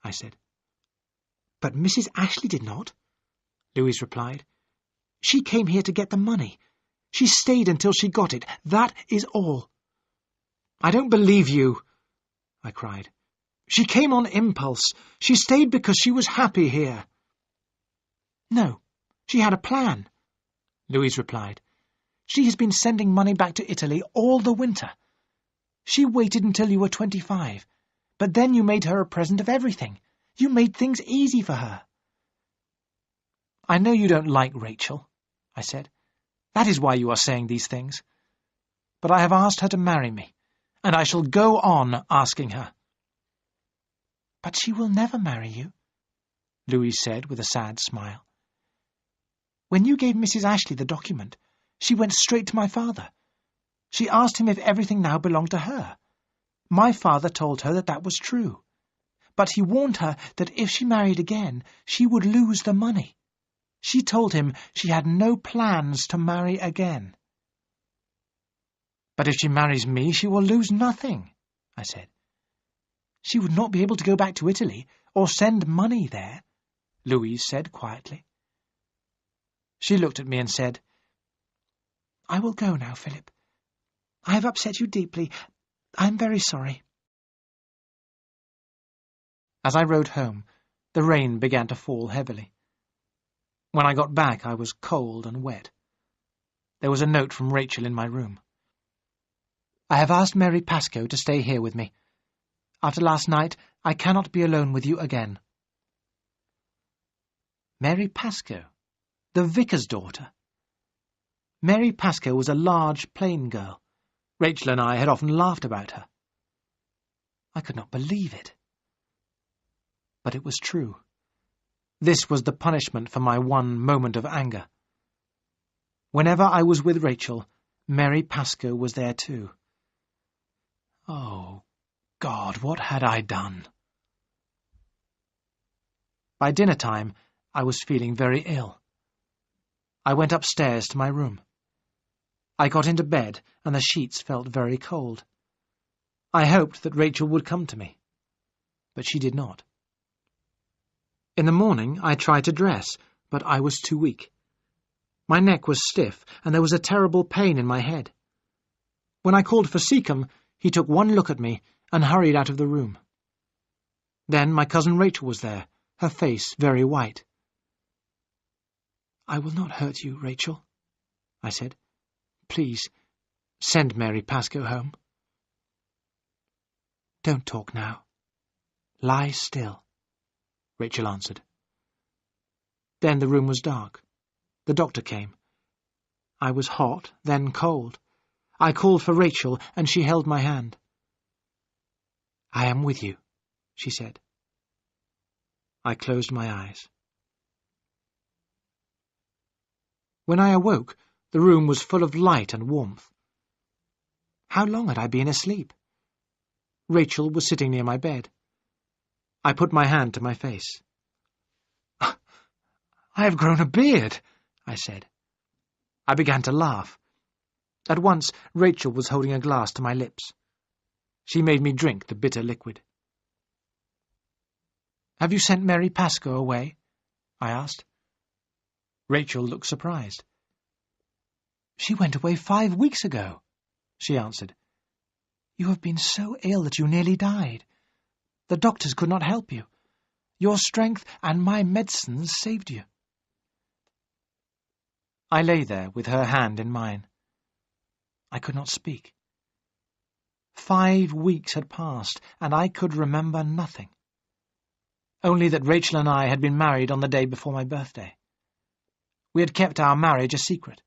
I said. "But Mrs. Ashley did not," Louise replied. "She came here to get the money. She stayed until she got it. That is all." "I don't believe you," I cried. "She came on impulse. She stayed because she was happy here." "No, she had a plan," Louise replied. "She has been sending money back to Italy all the winter. She waited until you were 25, but then you made her a present of everything. You made things easy for her." "I know you don't like Rachel," I said. "That is why you are saying these things. But I have asked her to marry me, and I shall go on asking her." "But she will never marry you," Louise said with a sad smile. "When you gave Mrs. Ashley the document, she went straight to my father. She asked him if everything now belonged to her. My father told her that that was true. But he warned her that if she married again, she would lose the money. She told him she had no plans to marry again." "But if she marries me, she will lose nothing," I said. "She would not be able to go back to Italy or send money there," Louise said quietly. She looked at me and said, "I will go now, Philip. I have upset you deeply. I am very sorry." As I rode home, the rain began to fall heavily. When I got back, I was cold and wet. There was a note from Rachel in my room. "I have asked Mary Pascoe to stay here with me. After last night, I cannot be alone with you again." Mary Pascoe, the vicar's daughter. Mary Pascoe was a large, plain girl. Rachel and I had often laughed about her. I could not believe it. But it was true. This was the punishment for my one moment of anger. Whenever I was with Rachel, Mary Pascoe was there too. Oh, God, what had I done? By dinner time, I was feeling very ill. I went upstairs to my room. I got into bed, and the sheets felt very cold. I hoped that Rachel would come to me, but she did not. In the morning, I tried to dress, but I was too weak. My neck was stiff, and there was a terrible pain in my head. When I called for Seacombe, he took one look at me and hurried out of the room. Then my cousin Rachel was there, her face very white. "I will not hurt you, Rachel," I said. "Please, send Mary Pascoe home." "Don't talk now. Lie still," Rachel answered. Then the room was dark. The doctor came. I was hot, then cold. I called for Rachel, and she held my hand. "I am with you," she said. I closed my eyes. When I awoke, the room was full of light and warmth. How long had I been asleep? Rachel was sitting near my bed. I put my hand to my face. "I have grown a beard," I said. I began to laugh. At once, Rachel was holding a glass to my lips. She made me drink the bitter liquid. "Have you sent Mary Pascoe away?" I asked. Rachel looked surprised. "She went away 5 weeks ago," she answered. "You have been so ill that you nearly died. The doctors could not help you. Your strength and my medicines saved you." I lay there with her hand in mine. I could not speak. 5 weeks had passed, and I could remember nothing. Only that Rachel and I had been married on the day before my birthday. We had kept our marriage a secret.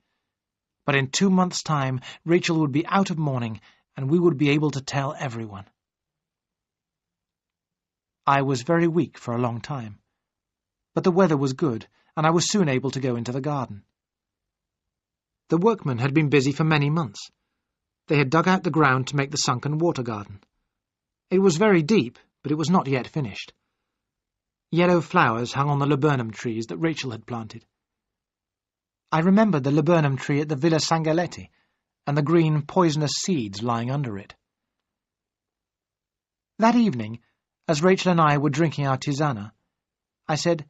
But in 2 months' time, Rachel would be out of mourning, and we would be able to tell everyone. I was very weak for a long time, but the weather was good, and I was soon able to go into the garden. The workmen had been busy for many months. They had dug out the ground to make the sunken water garden. It was very deep, but it was not yet finished. Yellow flowers hung on the laburnum trees that Rachel had planted. I remembered the laburnum tree at the Villa Sangaletti and the green poisonous seeds lying under it. That evening, as Rachel and I were drinking our tisana, I said,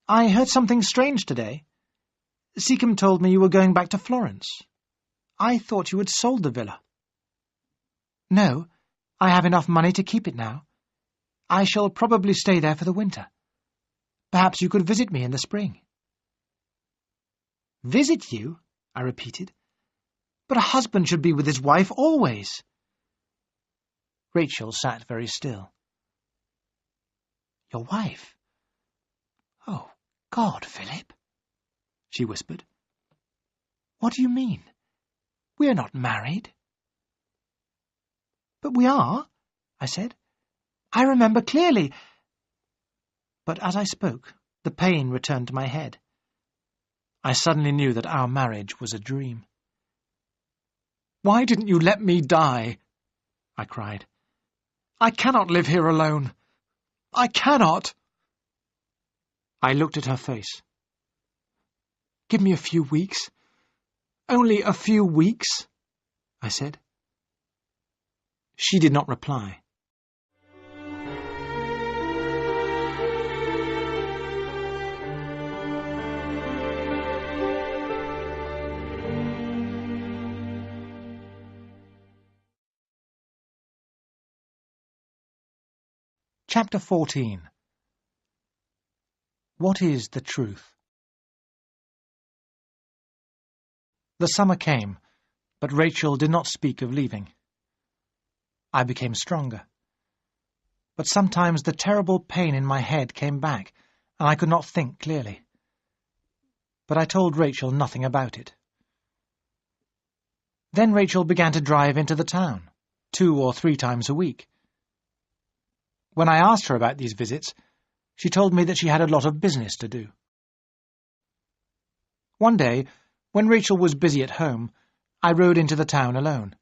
"I heard something strange today. Seacombe told me you were going back to Florence. I thought you had sold the villa." "No, I have enough money to keep it now. I shall probably stay there for the winter. Perhaps you could visit me in the spring." "Visit you?" I repeated. "But a husband should be with his wife always." Rachel sat very still. "Your wife? Oh, God, Philip," she whispered. "What do you mean? We are not married." "But we are," I said. "I remember clearly." But as I spoke, the pain returned to my head. I suddenly knew that our marriage was a dream. "Why didn't you let me die?" I cried. "I cannot live here alone. I cannot." I looked at her face. "Give me a few weeks. Only a few weeks," I said. She did not reply. Chapter 14. What is the truth? The summer came, but Rachel did not speak of leaving. I became stronger. But sometimes the terrible pain in my head came back, and I could not think clearly. But I told Rachel nothing about it. Then Rachel began to drive into the town, 2 or 3 times a week. When I asked her about these visits, she told me that she had a lot of business to do. One day, when Rachel was busy at home, I rode into the town alone.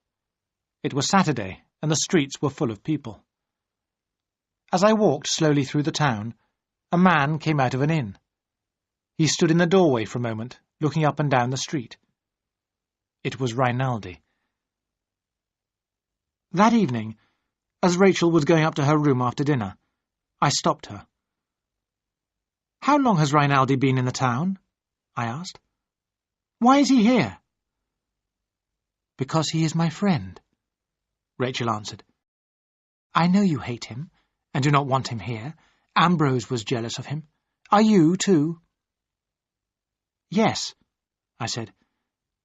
It was Saturday, and the streets were full of people. As I walked slowly through the town, a man came out of an inn. He stood in the doorway for a moment, looking up and down the street. It was Rinaldi. That evening, as Rachel was going up to her room after dinner, I stopped her. "How long has Rinaldi been in the town?" I asked. "Why is he here?" "Because he is my friend," Rachel answered. "I know you hate him, and do not want him here. Ambrose was jealous of him. Are you, too?" "Yes," I said.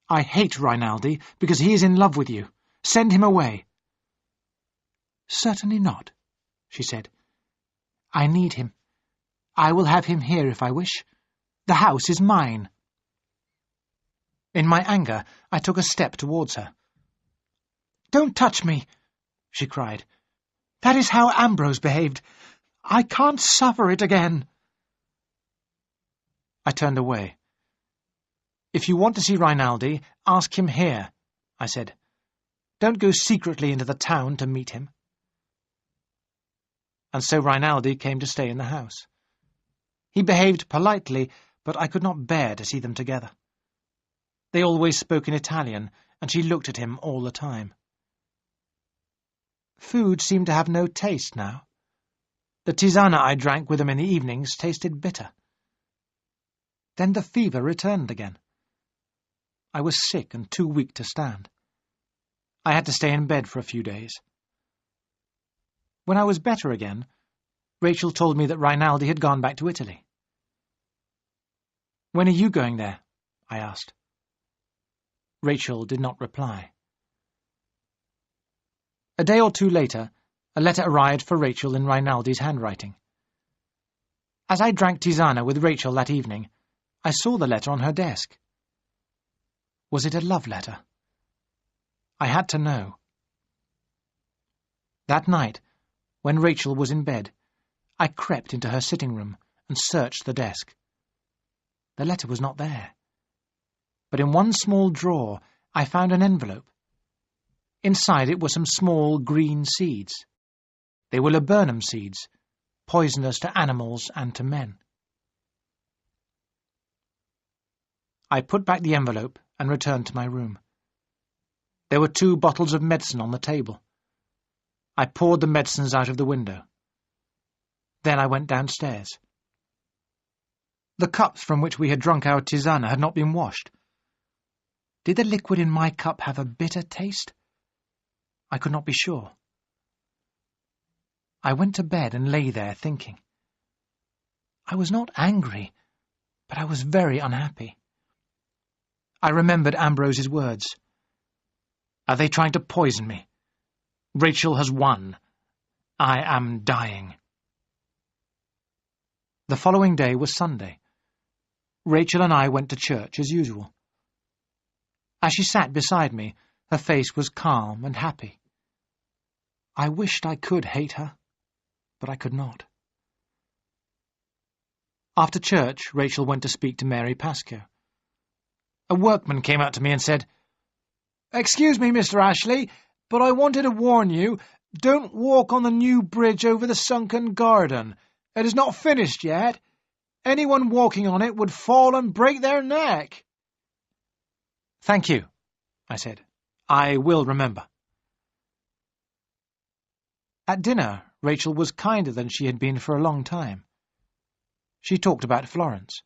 "I hate Rinaldi because he is in love with you. Send him away." "Certainly not," she said. "I need him. I will have him here if I wish. The house is mine." In my anger, I took a step towards her. "Don't touch me," she cried. "That is how Ambrose behaved. I can't suffer it again." I turned away. "If you want to see Rinaldi, ask him here," I said. "Don't go secretly into the town to meet him." And so Rinaldi came to stay in the house. He behaved politely, but I could not bear to see them together. They always spoke in Italian, and she looked at him all the time. Food seemed to have no taste now. The tisana I drank with them in the evenings tasted bitter. Then the fever returned again. I was sick and too weak to stand. I had to stay in bed for a few days. When I was better again, Rachel told me that Rinaldi had gone back to Italy. "When are you going there?" I asked. Rachel did not reply. A day or 2 later, a letter arrived for Rachel in Rinaldi's handwriting. As I drank tisana with Rachel that evening, I saw the letter on her desk. Was it a love letter? I had to know. That night, when Rachel was in bed, I crept into her sitting room and searched the desk. The letter was not there. but in one small drawer I found an envelope. Inside it were some small green seeds. They were laburnum seeds, poisonous to animals and to men. I put back the envelope and returned to my room. There were 2 bottles of medicine on the table. I poured the medicines out of the window. Then I went downstairs. The cups from which we had drunk our tisana had not been washed. Did the liquid in my cup have a bitter taste? I could not be sure. I went to bed and lay there thinking. I was not angry, but I was very unhappy. I remembered Ambrose's words. Are they trying to poison me? Rachel has won. I am dying. The following day was Sunday. Rachel and I went to church as usual. As she sat beside me, her face was calm and happy. I wished I could hate her, but I could not. After church, Rachel went to speak to Mary Pascoe. A workman came up to me and said, "Excuse me, Mr. Ashley, but I wanted to warn you, don't walk on the new bridge over the sunken garden. It is not finished yet. Anyone walking on it would fall and break their neck." "Thank you," I said. "I will remember." At dinner, Rachel was kinder than she had been for a long time. She talked about Florence.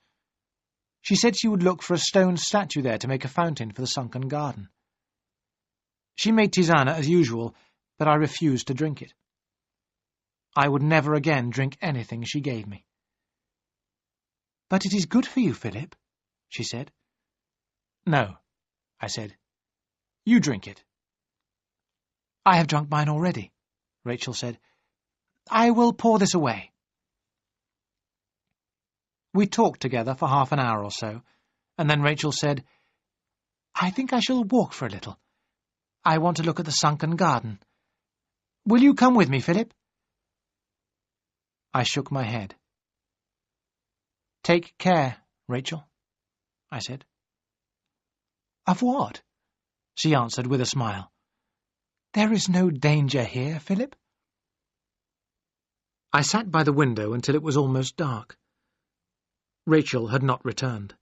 She said she would look for a stone statue there to make a fountain for the sunken garden. She made tisana as usual, but I refused to drink it. I would never again drink anything she gave me. "But it is good for you, Philip," she said. "No," I said. "You drink it." "I have drunk mine already," Rachel said. "I will pour this away." We talked together for half an hour or so, and then Rachel said, "I think I shall walk for a little. I want to look at the sunken garden. Will you come with me, Philip?" I shook my head. "Take care, Rachel," I said. "Of what?" she answered with a smile. "There is no danger here, Philip." I sat by the window until it was almost dark. Rachel had not returned.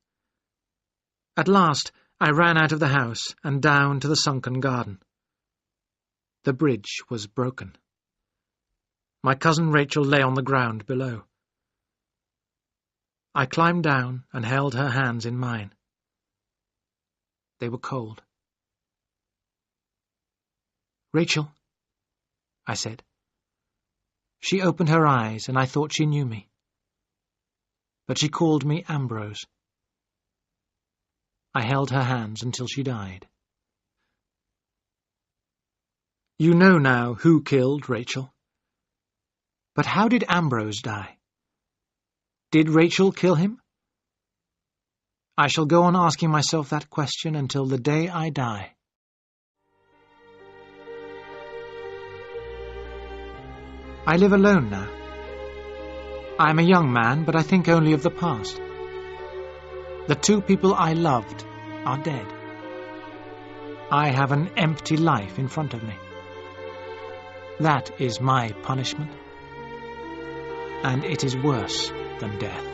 At last I ran out of the house and down to the sunken garden. The bridge was broken. My cousin Rachel lay on the ground below. I climbed down and held her hands in mine. They were cold. "Rachel," I said. She opened her eyes, and I thought she knew me. But she called me Ambrose. I held her hands until she died. You know now who killed Rachel. But how did Ambrose die? Did Rachel kill him? I shall go on asking myself that question until the day I die. I live alone now. I am a young man, but I think only of the past. The 2 people I loved are dead. I have an empty life in front of me. That is my punishment, and it is worse than death.